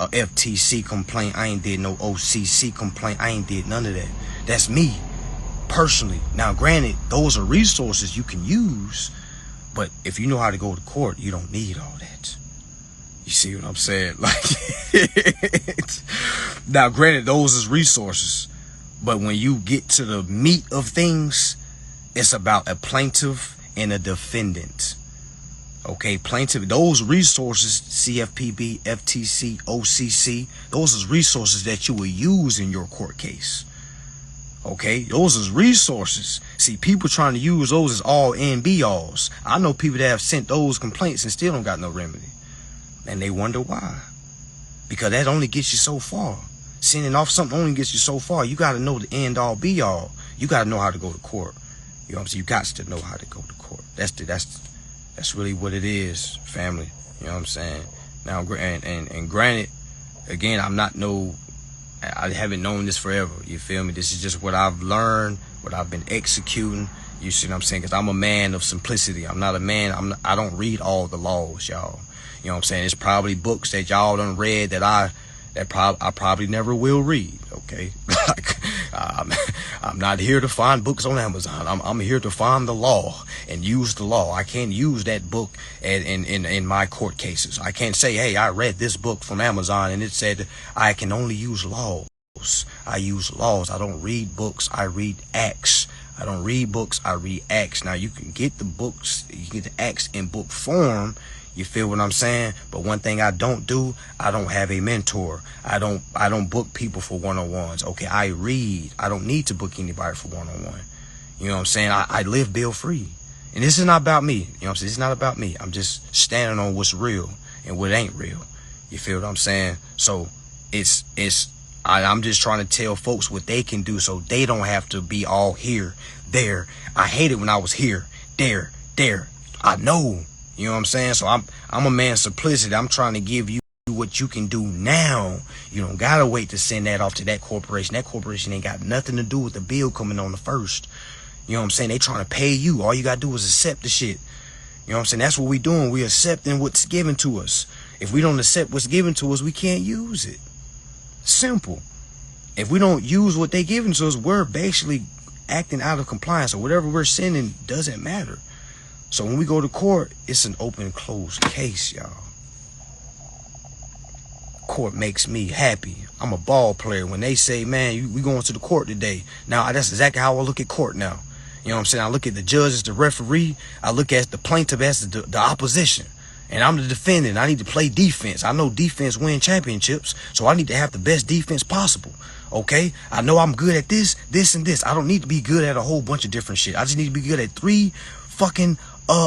FTC complaint. I ain't did no OCC complaint. I ain't did none of that. That's me personally. Now, granted, those are resources you can use. But if you know how to go to court, you don't need all that. You see what I'm saying? Like, now, granted, those is resources. But when you get to the meat of things, it's about a plaintiff and a defendant. Okay, plaintiff, those resources, CFPB, FTC, OCC, those is resources that you will use in your court case. Okay, those is resources. See, people trying to use those as all and be alls. I know people that have sent those complaints and still don't got no remedy. And they wonder why. Because that only gets you so far. Sending off something only gets you so far. You got to know the end all be all. You got to know how to go to court. You know what I'm saying? You got to know how to go to court. That's really what it is, family. You know what I'm saying? Now, and granted, again, I haven't known this forever. You feel me? This is just what I've learned, what I've been executing. You see what I'm saying? Because I'm a man of simplicity. I'm not a man. I don't read all the laws, y'all. You know what I'm saying? It's probably books that y'all done read that I probably never will read. Okay, like I'm not here to find books on Amazon. I'm here to find the law and use the law. I can't use that book in my court cases. I can't say, hey, I read this book from Amazon and it said I can only use laws. I use laws. I don't read books. I read acts. I don't read books. I read acts. Now you can get the books. You can get the acts in book form. You feel what I'm saying? But one thing I don't do, I don't have a mentor. I don't book people for one-on-ones. Okay, I read. I don't need to book anybody for one-on-one. You know what I'm saying? I live bill free. And this is not about me. You know what I'm saying? It's not about me. I'm just standing on what's real and what ain't real. You feel what I'm saying? So I'm just trying to tell folks what they can do so they don't have to be all here, there. I hate it when I was here, there. I know. You know what I'm saying? So I'm a man of simplicity. I'm trying to give you what you can do now. You don't gotta wait to send that off to that corporation. That corporation ain't got nothing to do with the bill coming on the first. You know what I'm saying? They trying to pay you. All you gotta do is accept the shit. You know what I'm saying? That's what we doing. We accepting what's given to us. If we don't accept what's given to us, we can't use it. Simple. If we don't use what they giving to us, we're basically acting out of compliance, or whatever we're sending doesn't matter. So when we go to court, it's an open and closed case, y'all. Court makes me happy. I'm a ball player. When they say, man, we going to the court today. Now, that's exactly how I look at court now. You know what I'm saying? I look at the judge as the referee. I look at the plaintiff as the opposition. And I'm the defendant. I need to play defense. I know defense win championships, so I need to have the best defense possible. Okay? I know I'm good at this, and this. I don't need to be good at a whole bunch of different shit. I just need to be good at 3 fucking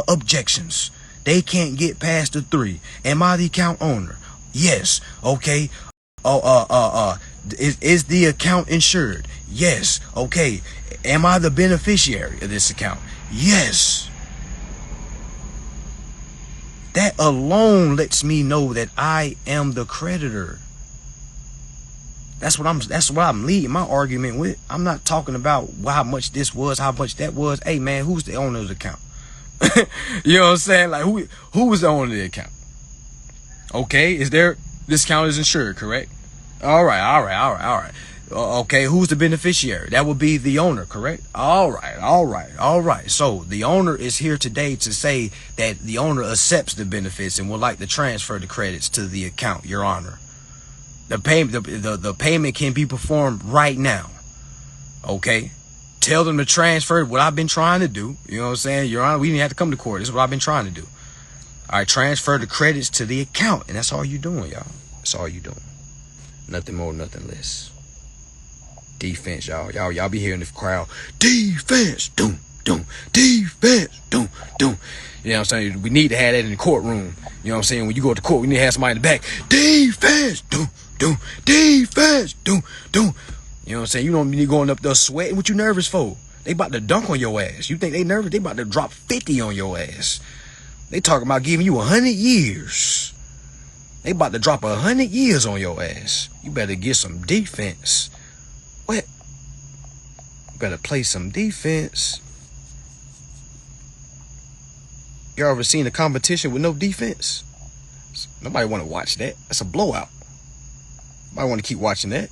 objections. They can't get past the 3. Am I the account owner? Yes. Okay. Is the account insured? Yes. Okay. Am I the beneficiary of this account? Yes. That alone lets me know that I am the creditor. That's what I'm leading my argument with. I'm not talking about how much this was, how much that was. Hey man, who's the owner of the account? You know what I'm saying? Like who was the owner of the account? Okay, this account is insured, correct? All right. Okay, who's the beneficiary? That would be the owner, correct? All right. So the owner is here today to say that the owner accepts the benefits and would like to transfer the credits to the account, Your Honor. The payment can be performed right now. Okay? Tell them to transfer what I've been trying to do. You know what I'm saying? Your Honor, we didn't have to come to court. This is what I've been trying to do. All right, transfer the credits to the account. And that's all you doing, y'all. That's all you doing. Nothing more, nothing less. Defense, y'all. Y'all be hearing the crowd. Defense, doom. Defense, doom. You know what I'm saying? We need to have that in the courtroom. You know what I'm saying? When you go to court, we need to have somebody in the back. Defense, doom. Defense, doom. You know what I'm saying? You don't need going up there sweating. What you nervous for? They about to dunk on your ass. You think they nervous? They about to drop 50 on your ass. They talking about giving you 100 years. They about to drop 100 years on your ass. You better get some defense. What? You better play some defense. You ever seen a competition with no defense? Nobody want to watch that. That's a blowout. Nobody want to keep watching that.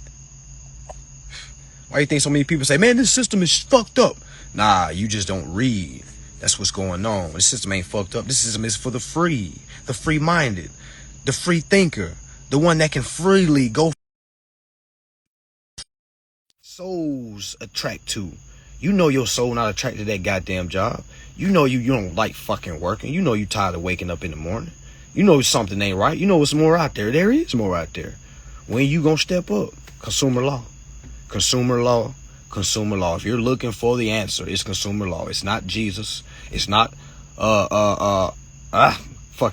Why do you think so many people say, man, this system is fucked up? Nah, you just don't read. That's what's going on. This system ain't fucked up. This system is for the free-minded, the free thinker, the one that can freely go. Souls attract to. You know your soul not attracted to that goddamn job. You know you don't like fucking working. You know you tired of waking up in the morning. You know something ain't right. You know what's more out there. There is more out there. When you gonna step up? Consumer law. Consumer law. If you're looking for the answer, it's consumer law. It's not Jesus. It's not fuck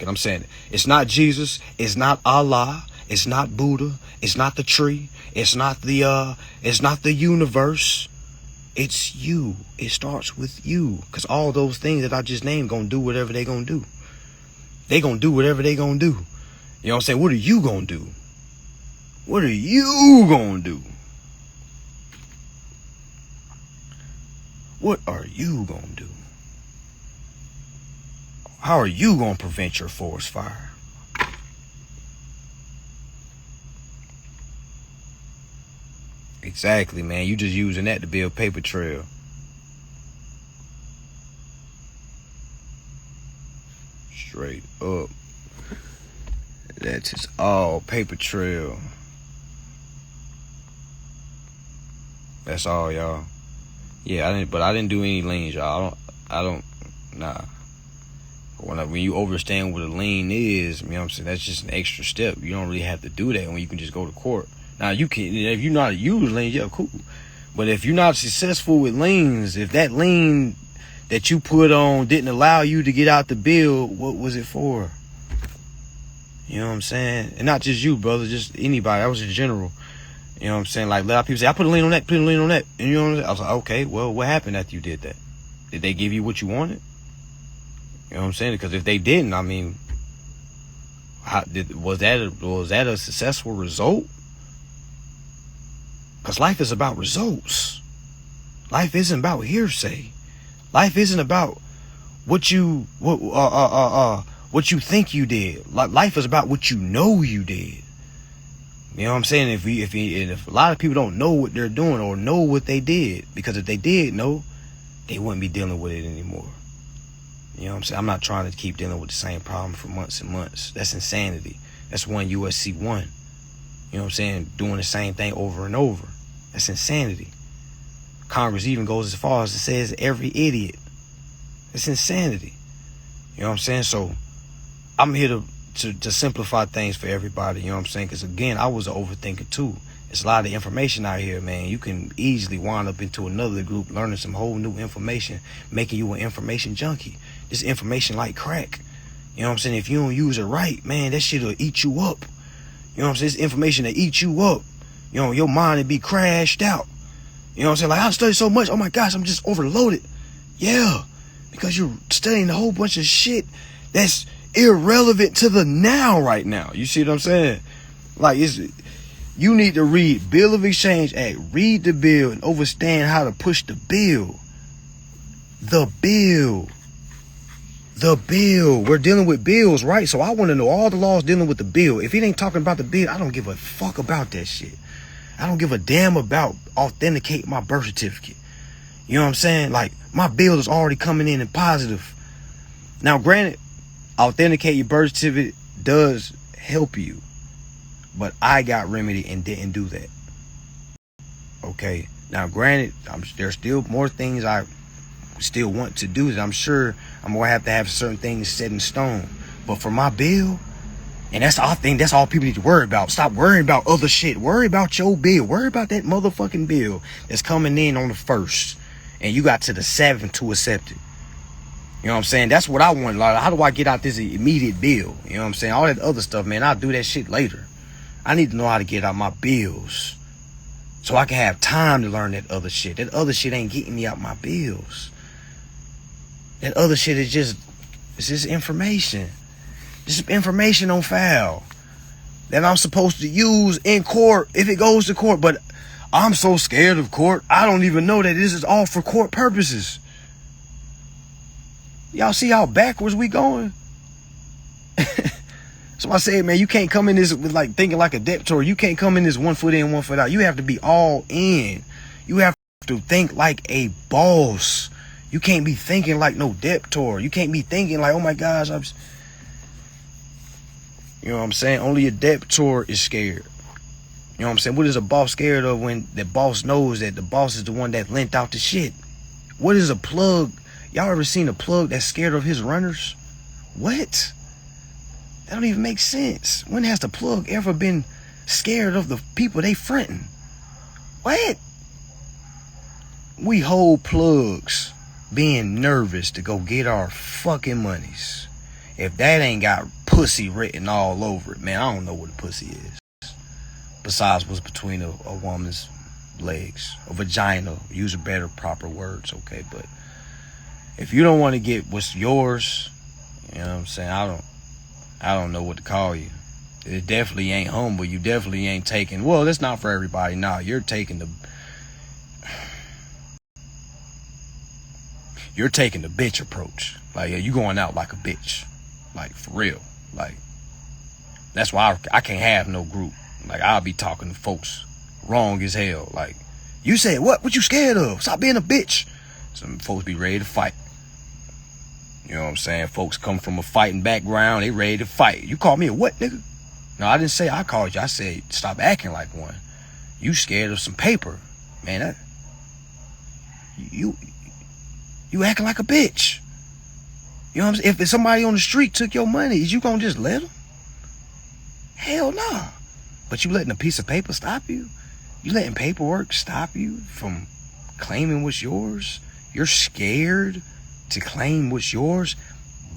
it, I'm saying it. It's not Jesus. It's not Allah. It's not Buddha. It's not the tree. It's not the universe. It's you. It starts with you. Because all those things that I just named gonna do whatever they gonna do. They gonna do whatever they gonna do. You know what I'm saying? What are you gonna do? What are you gonna do? What are you gonna do? How are you gonna prevent your forest fire? Exactly, man. You just using that to build paper trail. Straight up. That's just all paper trail. That's all, y'all. Yeah, I didn't do any liens, y'all. I don't, nah. When you understand what a lien is, you know what I'm saying, that's just an extra step. You don't really have to do that when you can just go to court. Now, you can, if you're not a use lien, yeah, cool. But if you're not successful with liens, if that lien that you put on didn't allow you to get out the bill, what was it for? You know what I'm saying? And not just you, brother, just anybody. That was in general. You know what I'm saying? Like, a lot of people say, I put a lien on that, put a lien on that. And you know what I'm saying? I was like, okay, well, what happened after you did that? Did they give you what you wanted? You know what I'm saying? Because if they didn't, I mean, was that a successful result? Because life is about results. Life isn't about hearsay. Life isn't about what you think you did. Life is about what you know you did. You know what I'm saying? If a lot of people don't know what they're doing or know what they did, because if they did know, they wouldn't be dealing with it anymore. You know what I'm saying? I'm not trying to keep dealing with the same problem for months and months. That's insanity. That's one USC 1. You know what I'm saying? Doing the same thing over and over. That's insanity. Congress even goes as far as it says every idiot. It's insanity. You know what I'm saying? So I'm here to simplify things for everybody. You know what I'm saying? Because again, I was an overthinker too. It's a lot of information out here, man. You can easily wind up into another group learning some whole new information, making you an information junkie. This information like crack. You know what I'm saying? If you don't use it right, man, that shit'll eat you up. You know what I'm saying? This information that eat you up. You know, your mind will be crashed out. You know what I'm saying? Like, I studied so much. Oh my gosh, I'm just overloaded. Yeah, because you're studying a whole bunch of shit that's irrelevant to the now right now. You see what I'm saying? Like, you need to read Bill of Exchange Act. Read the bill and understand how to push the bill. The bill. We're dealing with bills, right? So I want to know all the laws dealing with the bill. If it ain't talking about the bill, I don't give a fuck about that shit. I don't give a damn about authenticating my birth certificate. You know what I'm saying? Like, my bill is already coming in positive. Now, granted, authenticate your birth certificate does help you. But I got remedy and didn't do that. Okay. Now, granted, there's still more things I still want to do that I'm sure I'm going to have certain things set in stone. But for my bill, and I think that's all people need to worry about. Stop worrying about other shit. Worry about your bill. Worry about that motherfucking bill that's coming in on the 1st. And you got to the 7th to accept it. You know what I'm saying? That's what I want. Like, how do I get out this immediate bill? You know what I'm saying? All that other stuff, man, I'll do that shit later. I need to know how to get out my bills so I can have time to learn that other shit. That other shit ain't getting me out my bills. That other shit is just information. Just information on file that I'm supposed to use in court if it goes to court. But I'm so scared of court, I don't even know that this is all for court purposes. Y'all see how backwards we going? So I said, man, you can't come in this with like thinking like a debtor. You can't come in this 1 foot in, 1 foot out. You have to be all in. You have to think like a boss. You can't be thinking like no debtor. You can't be thinking like, oh my gosh, you know what I'm saying? Only a debtor is scared. You know what I'm saying? What is a boss scared of when the boss knows that the boss is the one that lent out the shit? What is a plug? Y'all ever seen a plug that's scared of his runners? What? That don't even make sense. When has the plug ever been scared of the people they fronting? What? We hold plugs being nervous to go get our fucking monies. If that ain't got pussy written all over it, man, I don't know what a pussy is. Besides what's between a woman's legs. A vagina. Use a better, proper words, okay? But if you don't want to get what's yours, you know what I'm saying? I don't know what to call you. It definitely ain't humble. You definitely ain't taking, well, that's not for everybody. Nah, you're taking the bitch approach. Like, yeah, you going out like a bitch. Like, for real. Like, that's why I can't have no group. Like, I'll be talking to folks wrong as hell. Like, you said, what you scared of? Stop being a bitch. Some folks be ready to fight. You know what I'm saying? Folks come from a fighting background. They ready to fight. You call me a what, nigga? No, I didn't say I called you. I said, stop acting like one. You scared of some paper. Man, you acting like a bitch. You know what I'm saying? If somebody on the street took your money, is you gonna just let them? Hell no. But you letting a piece of paper stop you? You letting paperwork stop you from claiming what's yours? You're scared to claim what's yours?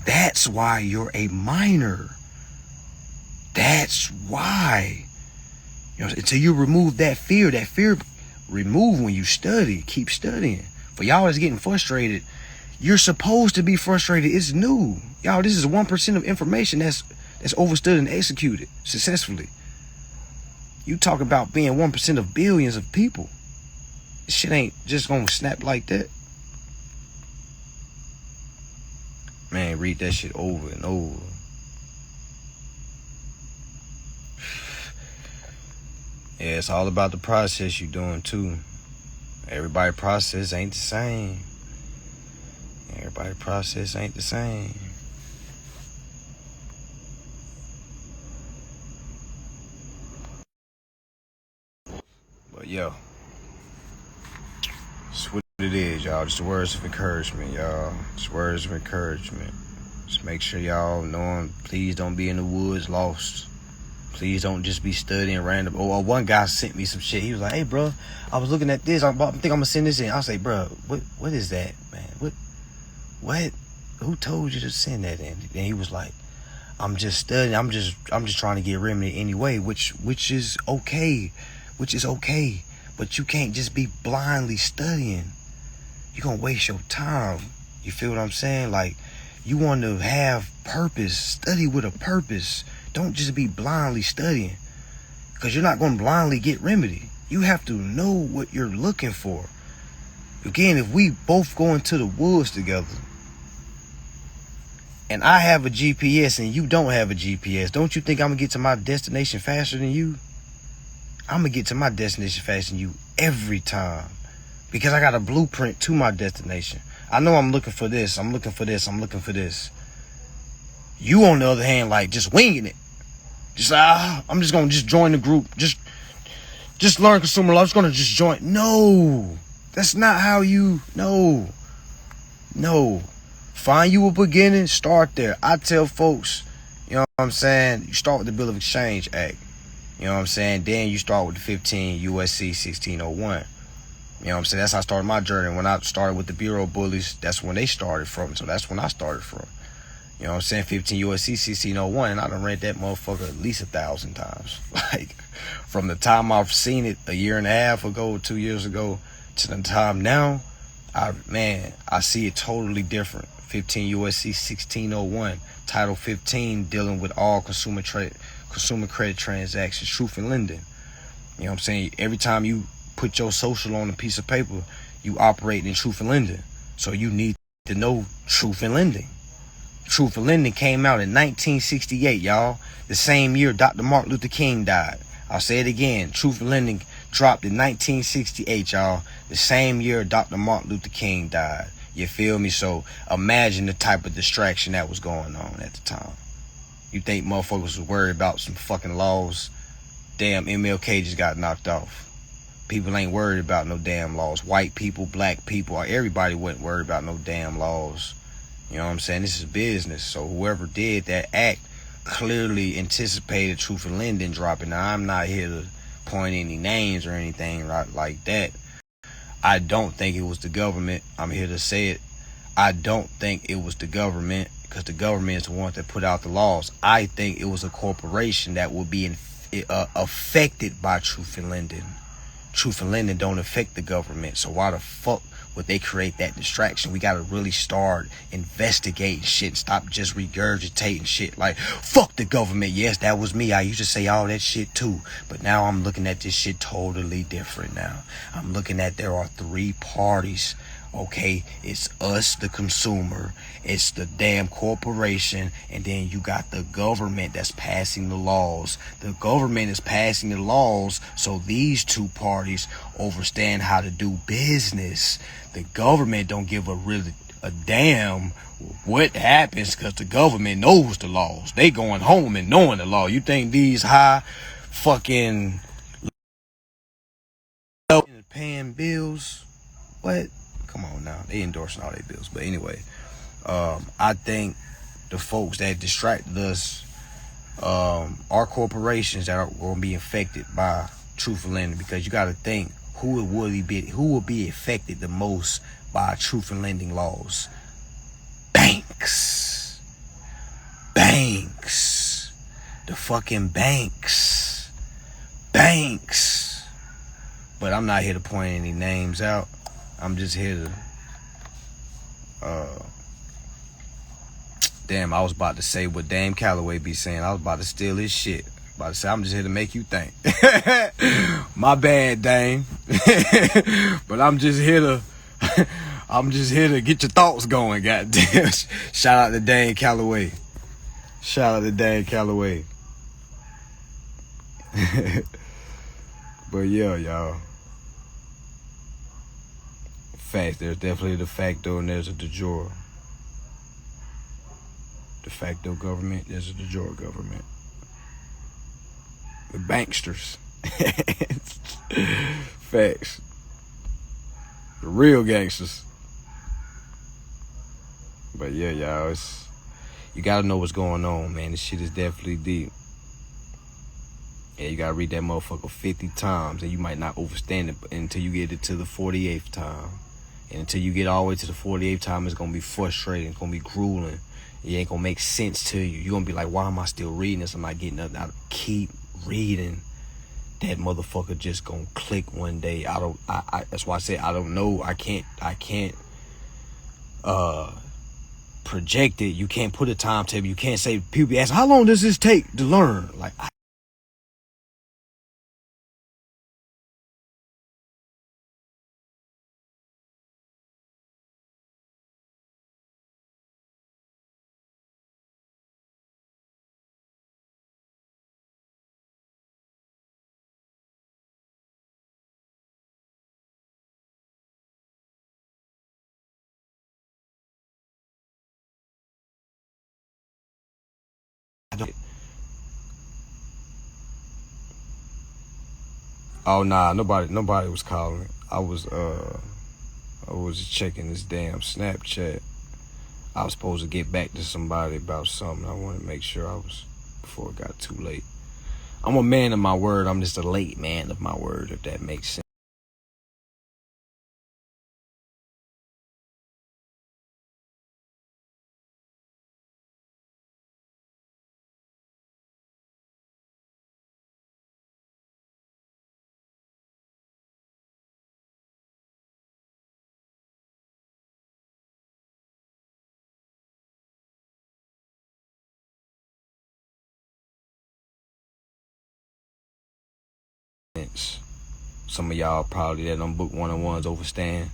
That's why you're a minor. That's why. You know, until you remove that fear remove when you study. Keep studying. For y'all that's getting frustrated, you're supposed to be frustrated. It's new. Y'all, this is 1% of information that's overstood and executed successfully. You talk about being 1% of billions of people. This shit ain't just gonna snap like that. Man, read that shit over and over. Yeah, it's all about the process you're doing too. Everybody's process ain't the same. Everybody's process ain't the same. But yo, it's what it is, y'all. Just words of encouragement, y'all. Just words of encouragement. Just make sure y'all know, please don't be in the woods lost. Please don't just be studying random. Oh, one guy sent me some shit. He was like, "Hey, bro, I was looking at this. I think I'm gonna send this in." I was like, "Bro, what is that, man? What? Who told you to send that in?" And he was like, "I'm just studying. I'm just trying to get remedy anyway, which is okay, But you can't just be blindly studying. You're gonna waste your time. You feel what I'm saying? Like, you want to have purpose. Study with a purpose. Don't just be blindly studying, because you're not going to blindly get remedy. You have to know what you're looking for. Again, if we both go into the woods together and I have a GPS and you don't have a GPS, don't you think I'm going to get to my destination faster than you? I'm going to get to my destination faster than you every time, because I got a blueprint to my destination. I know I'm looking for this. I'm looking for this. You, on the other hand, like, just winging it. Just I'm just gonna join the group. Just learn consumer law. I'm just gonna just join. No, that's not how you. No. Find you a beginning. Start there. I tell folks, you know what I'm saying, you start with the Bill of Exchange Act. You know what I'm saying. Then you start with the 15 USC 1601. You know what I'm saying. That's how I started my journey. When I started with the Bureau bullies, that's when they started from. So that's when I started from. You know what I'm saying? 15 USC 1601, and I done read that motherfucker at least 1,000 times. Like, from the time I've seen it a year and a half ago, 2 years ago, to the time now, I see it totally different. 15 USC 1601, Title 15, dealing with all consumer credit transactions, truth in lending. You know what I'm saying? Every time you put your social on a piece of paper, you operate in truth in lending. So you need to know truth in lending. Truth in Lending came out in 1968, y'all. The same year Dr. Martin Luther King died. I'll say it again. Truth in Lending dropped in 1968, y'all. The same year Dr. Martin Luther King died. You feel me? So imagine the type of distraction that was going on at the time. You think motherfuckers was worried about some fucking laws? Damn, MLK just got knocked off. People ain't worried about no damn laws. White people, black people, everybody wasn't worried about no damn laws. You know what I'm saying? This is business. So whoever did that act clearly anticipated truth in lending dropping. Now, I'm not here to point any names or anything like that. I don't think it was the government. I'm here to say it. I don't think it was the government, because the government is the one that put out the laws. I think it was a corporation that will be affected by truth in lending. Truth in lending don't affect the government. So why the fuck would they create that distraction? We gotta really start investigating shit. Stop just regurgitating shit like, fuck the government. Yes, that was me. I used to say all that shit too. But now I'm looking at this shit totally different now. I'm looking at there are 3 parties. Okay, it's us, the consumer, it's the damn corporation, and then you got the government that's passing the laws. The government is passing the laws so these 2 parties understand how to do business. The government don't give a damn what happens, because the government knows the laws. They going home and knowing the law. You think these high fucking paying bills? What? Come on now. They endorsing all their bills. But anyway, I think the folks that distracted us are corporations that are going to be affected by truthful lending, because you got to think who will be affected the most by truth in lending laws. Banks. The fucking banks. But I'm not here to point any names out. I'm just here to damn, I was about to say what Dame Calloway be saying. I was about to steal his shit. About to say, I'm just here to make you think. My bad, Dame. But I'm just here to get your thoughts going, goddamn. Shout out to Dame Calloway. But yeah, y'all. Facts. There's definitely the facto and there's a de jure. De facto government, there's a de jure government. The banksters. Facts. The real gangsters. But yeah, y'all, you gotta know what's going on, man. This shit is definitely deep. Yeah, you gotta read that motherfucker 50 times, and you might not understand it until you get it to the 48th time. And until you get all the way to the 48th time, it's gonna be frustrating. It's gonna be grueling. It ain't gonna make sense to you. You're gonna be like, why am I still reading this? I'm not getting nothing out. Keep reading. That motherfucker just gonna click one day. That's why I say I don't know. I can't project it. You can't put a timetable. You can't say, people ask, how long does this take to learn? Like, I don't. Oh nah, nobody was calling. I was checking this damn Snapchat. I was supposed to get back to somebody about something. I wanted to make sure before it got too late. I'm a man of my word. I'm just a late man of my word, if that makes sense. Some of y'all probably that don't book one-on-ones overstand.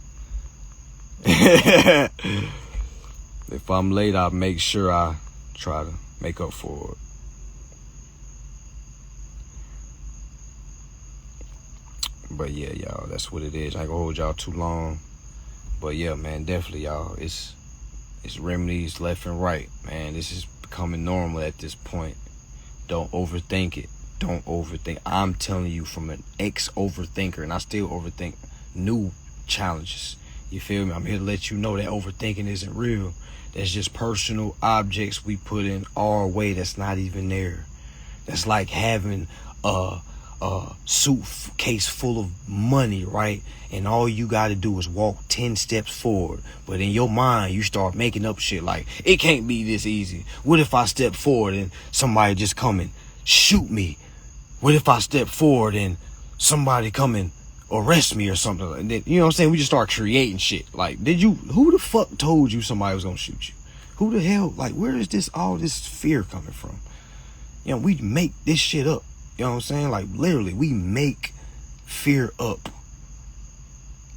If I'm late, I'll make sure I try to make up for it. But yeah, y'all, that's what it is. I ain't gonna hold y'all too long. But yeah, man, definitely, y'all. It's remedies left and right, man. This is becoming normal at this point. Don't overthink it. Don't overthink. I'm telling you from an ex-overthinker, and I still overthink new challenges. You feel me? I'm here to let you know that overthinking isn't real. That's just personal objects we put in our way that's not even there. That's like having a suitcase full of money, right? And all you got to do is walk 10 steps forward. But in your mind, you start making up shit like, it can't be this easy. What if I step forward and somebody just come and shoot me? What if I step forward and somebody come and arrest me or something? And then, you know what I'm saying? We just start creating shit. Like, who the fuck told you somebody was gonna shoot you? Who the hell, like, where is all this fear coming from? You know, we make this shit up. You know what I'm saying? Like, literally, we make fear up.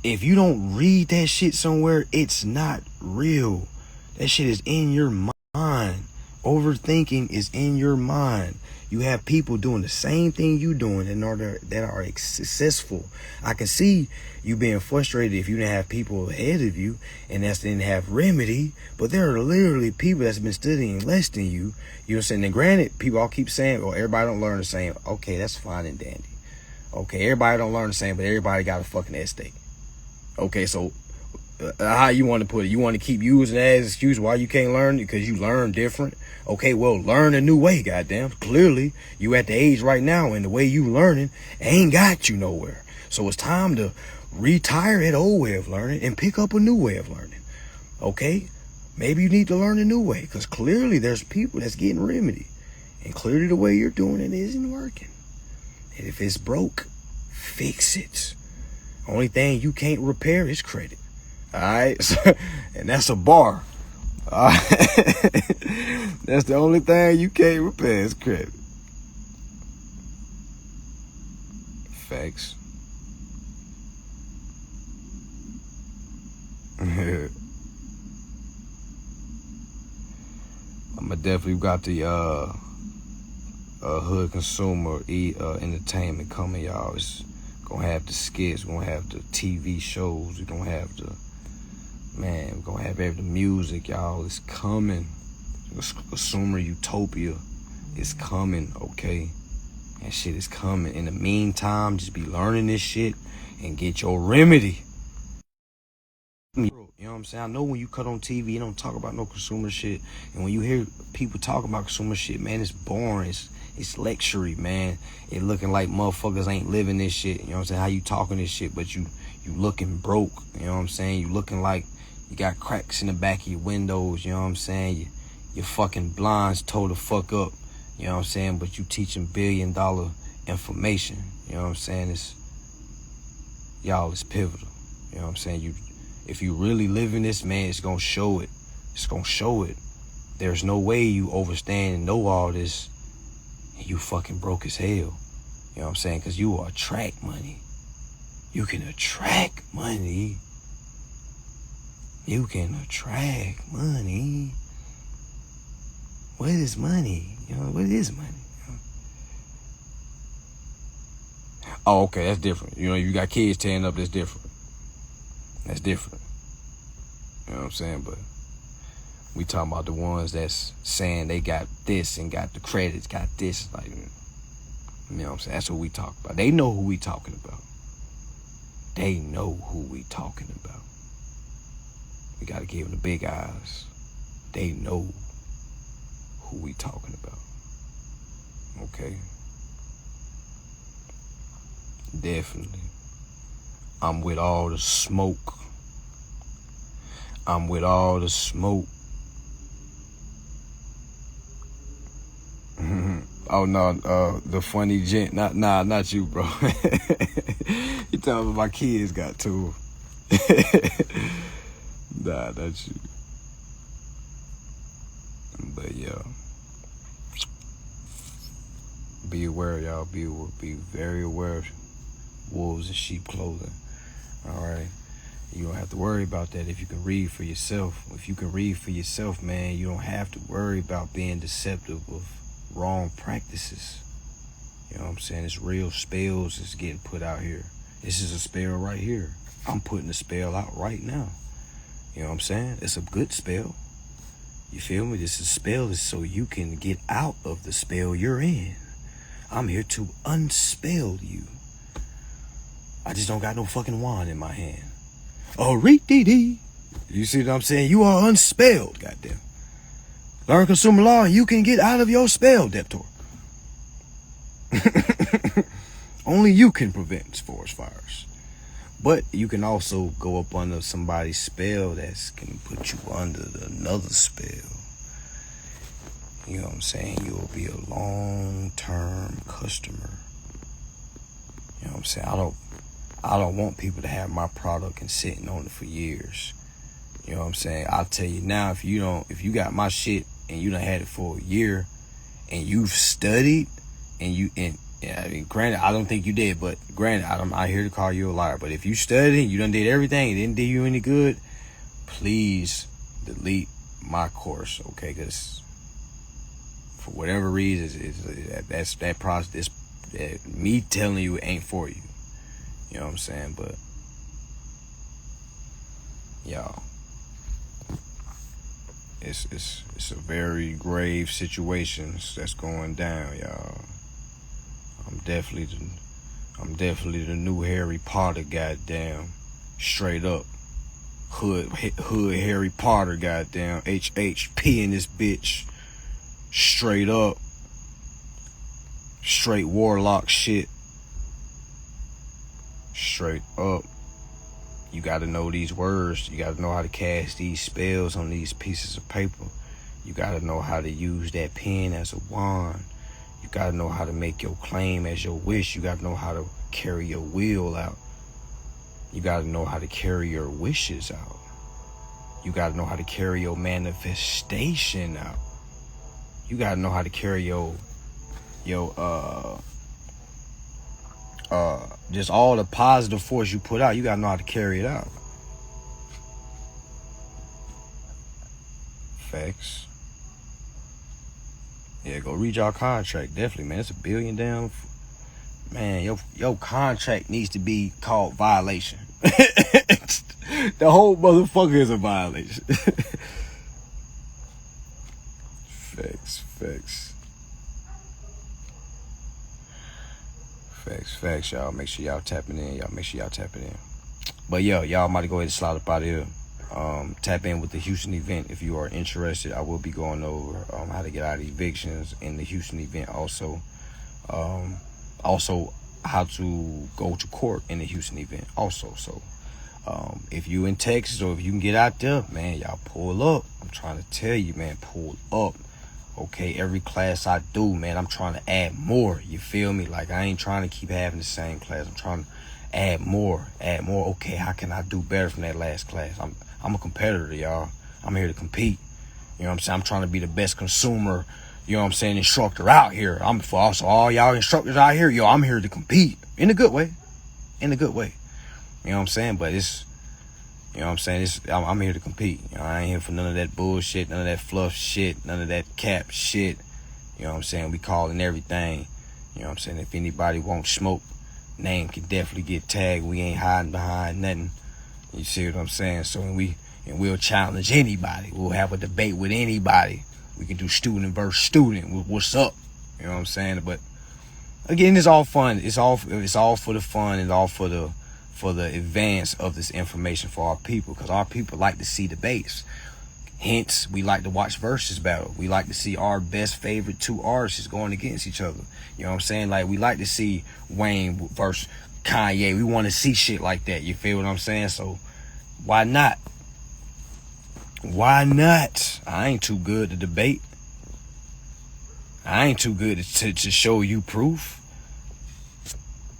If you don't read that shit somewhere, it's not real. That shit is in your mind. Overthinking is in your mind. You have people doing the same thing you doing in order that are successful. I can see you being frustrated if you didn't have people ahead of you and that didn't have remedy. But there are literally people that's been studying less than you. You know what I'm saying? And granted, people all keep saying, "Oh, everybody don't learn the same." Okay, that's fine and dandy. Okay, everybody don't learn the same, but everybody got a fucking estate. Okay, so how you want to put it? You want to keep using that as an excuse why you can't learn because you learn different? Okay, well, learn a new way, goddamn. Clearly, you at the age right now and the way you learning ain't got you nowhere. So it's time to retire that old way of learning and pick up a new way of learning. Okay? Maybe you need to learn a new way because clearly there's people that's getting remedy. And clearly the way you're doing it isn't working. And if it's broke, fix it. Only thing you can't repair is credit. Alright? And that's a bar. Alright? That's the only thing you can't repair is credit. Facts. I'ma definitely got the hood consumer entertainment coming, y'all. It's gonna have the skits, we're gonna have the TV shows, we're gonna have the we're gonna have the music, y'all. It's coming. Consumer utopia is coming, okay? That shit is coming. In the meantime, just be learning this shit and get your remedy. You know what I'm saying? I know when you cut on TV, you don't talk about no consumer shit. And when you hear people talk about consumer shit, man, it's boring. It's luxury, man. It looking like motherfuckers ain't living this shit. You know what I'm saying? How you talking this shit, but you looking broke. You know what I'm saying? You looking like you got cracks in the back of your windows. You know what I'm saying? Your fucking blinds tore the fuck up. You know what I'm saying? But you teaching $1 billion information. You know what I'm saying? It's pivotal. You know what I'm saying? If you really living this, man, it's gonna show it. It's gonna show it. There's no way you overstand and know all this and you fucking broke as hell. You know what I'm saying? Because you attract money. You can attract money. You can attract money. What is money? You know, what is money? Oh, okay, that's different. You know, you got kids tearing up, that's different. That's different. You know what I'm saying? But we talking about the ones that's saying they got this and got the credits, got this. Like, you know what I'm saying? That's what we talk about. They know who we talking about. They know who we talking about. We got to give them the big eyes. They know who we talking about. Okay? Definitely. I'm with all the smoke. I'm with all the smoke. Oh no, the funny gent. Not you, bro. You talking about my kids got to. Nah, not you. But yeah. Be aware, y'all. Be very aware. Wolves in sheep clothing. Alright. You don't have to worry about that if you can read for yourself. If you can read for yourself, man, you don't have to worry about being deceptive of wrong practices. You know what I'm saying? It's real spells that's getting put out here. This is a spell right here. I'm putting a spell out right now. You know what I'm saying? It's a good spell. You feel me? This is spell is so you can get out of the spell you're in. I'm here to unspell you. I just don't got no fucking wand in my hand. Oh, reet-dee-dee. You see what I'm saying? You are unspelled, goddamn. Learn consumer law and you can get out of your spell, debtor. Only you can prevent forest fires. But you can also go up under somebody's spell that can put you under another spell. You know what I'm saying? You'll be a long-term customer. You know what I'm saying? I don't want people to have my product and sitting on it for years. You know what I'm saying? I'll tell you now, if you got my shit and you done had it for a year and you've studied I mean, granted, I don't think you did, but granted, I'm not here to call you a liar, but if you studied and you done did everything, it didn't do you any good, please delete my course, okay? Because for whatever reason, that process, me telling you it ain't for you. You know what I'm saying? But y'all, it's a very grave situation that's going down, y'all. I'm definitely the new Harry Potter, goddamn, straight up. Hood Harry Potter, goddamn. HHP in this bitch. Straight up. Straight warlock shit. Straight up. You gotta know these words. You gotta know how to cast these spells on these pieces of paper. You gotta know how to use that pen as a wand. You gotta know how to make your claim as your wish. You gotta know how to carry your will out. You gotta know how to carry your wishes out. You gotta know how to carry your manifestation out. You gotta know how to carry your just all the positive force you put out. You gotta know how to carry it out. Facts. Yeah, go read your contract. Definitely, man. It's $1 billion down. Man, your contract needs to be called violation. The whole motherfucker is a violation. Facts, y'all. Make sure y'all tapping in. But yeah, y'all might go ahead and slide up out of here. Tap in with the Houston event if you are interested. I will be going over how to get out of evictions in the Houston event also. Also how to go to court in the Houston event also. So if you in Texas or if you can get out there, man, y'all pull up. I'm trying to tell you, man, pull up. Okay, every class I do, man, I'm trying to add more. You feel me? Like, I ain't trying to keep having the same class. I'm trying to add more. Okay, how can I do better from that last class? I'm a competitor, y'all. I'm here to compete. You know what I'm saying? I'm trying to be the best consumer, you know what I'm saying, instructor out here. I'm for also all y'all instructors out here, yo, I'm here to compete. In a good way. You know what I'm saying? But it's, you know what I'm saying? I'm here to compete. You know, I ain't here for none of that bullshit, none of that fluff shit, none of that cap shit. You know what I'm saying? We calling everything. You know what I'm saying? If anybody wants smoke, name can definitely get tagged. We ain't hiding behind nothing. You see what I'm saying? So we'll challenge anybody. We'll have a debate with anybody. We can do student versus student. What's up? You know what I'm saying? But again, it's all fun. It's all for the fun and all for the advance of this information for our people, because our people like to see debates. Hence, we like to watch versus battle. We like to see our best favorite two artists going against each other. You know what I'm saying? Like, we like to see Wayne versus Kanye. We want to see shit like that. You feel what I'm saying? So why not? I ain't too good to debate. I ain't too good to show you proof.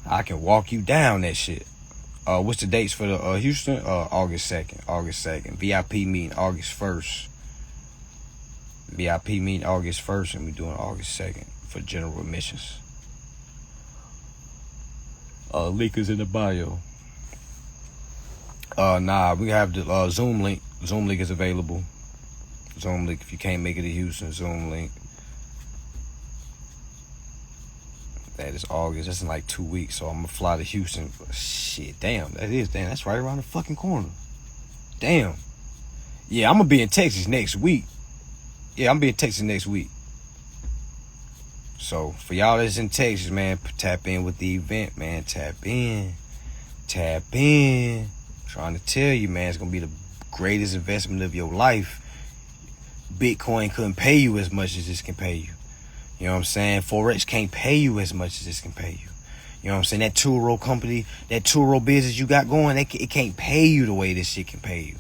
I can walk you down that shit. What's the dates for the Houston? August 2nd. VIP meeting August 1st. And we doing August 2nd for general admissions. Link is in the bio. We have the Zoom link. Zoom link is available. Zoom link, if you can't make it to Houston, Zoom link. That is August. That's in like 2 weeks. So I'm gonna fly to Houston. Shit, damn. That's right around the fucking corner. Damn. Yeah, I'm gonna be in Texas next week. So for y'all that's in Texas, man, tap in with the event, man. Tap in. Trying to tell you, man, it's gonna be the greatest investment of your life. Bitcoin couldn't pay you as much as this can pay you. You know what I'm saying? Forex can't pay you as much as this can pay you. You know what I'm saying? That two-row company, that two-row business you got going, it can't pay you the way this shit can pay you.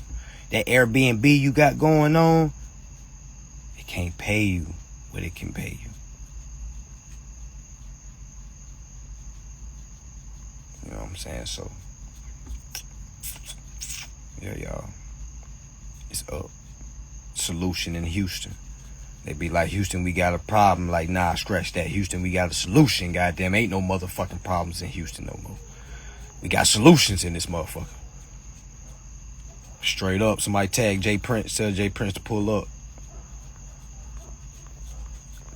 That Airbnb you got going on, it can't pay you what it can pay you. You know what I'm saying? So, yeah, y'all. It's up. Solution in Houston. They be like, Houston, we got a problem. Like, nah, scratch that. Houston, we got a solution. Goddamn, ain't no motherfucking problems in Houston no more. We got solutions in this motherfucker. Straight up. Somebody tag Jay Prince. Tell Jay Prince to pull up.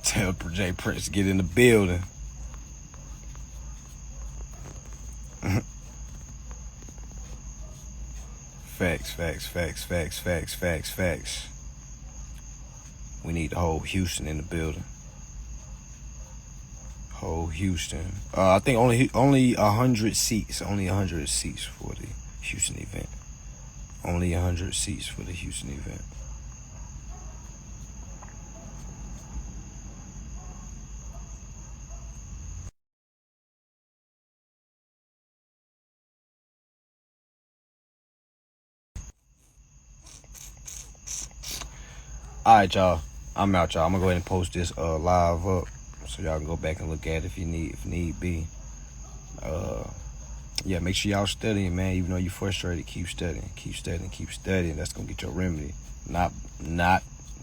Tell Jay Prince to get in the building. Facts. We need the whole Houston in the building. Whole Houston. I think only 100 seats. Only 100 seats for the Houston event. Only 100 seats for the Houston event. Alright, y'all. I'm out, y'all. I'm gonna go ahead and post this live up so y'all can go back and look at it if need be. Yeah, make sure y'all studying, man. Even though you're frustrated, keep studying. Keep studying, keep studying. That's gonna get your remedy. Not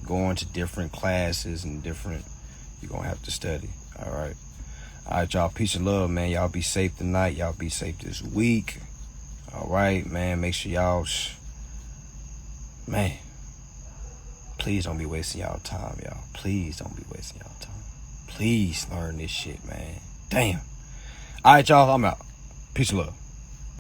going to different classes and different, you're gonna have to study. Alright, y'all. Peace and love, man. Y'all be safe tonight. Y'all be safe this week. Alright, man. Make sure y'all man, please don't be wasting y'all time, y'all. Please don't be wasting y'all time. Please learn this shit, man. Damn. Alright, y'all. I'm out. Peace and love.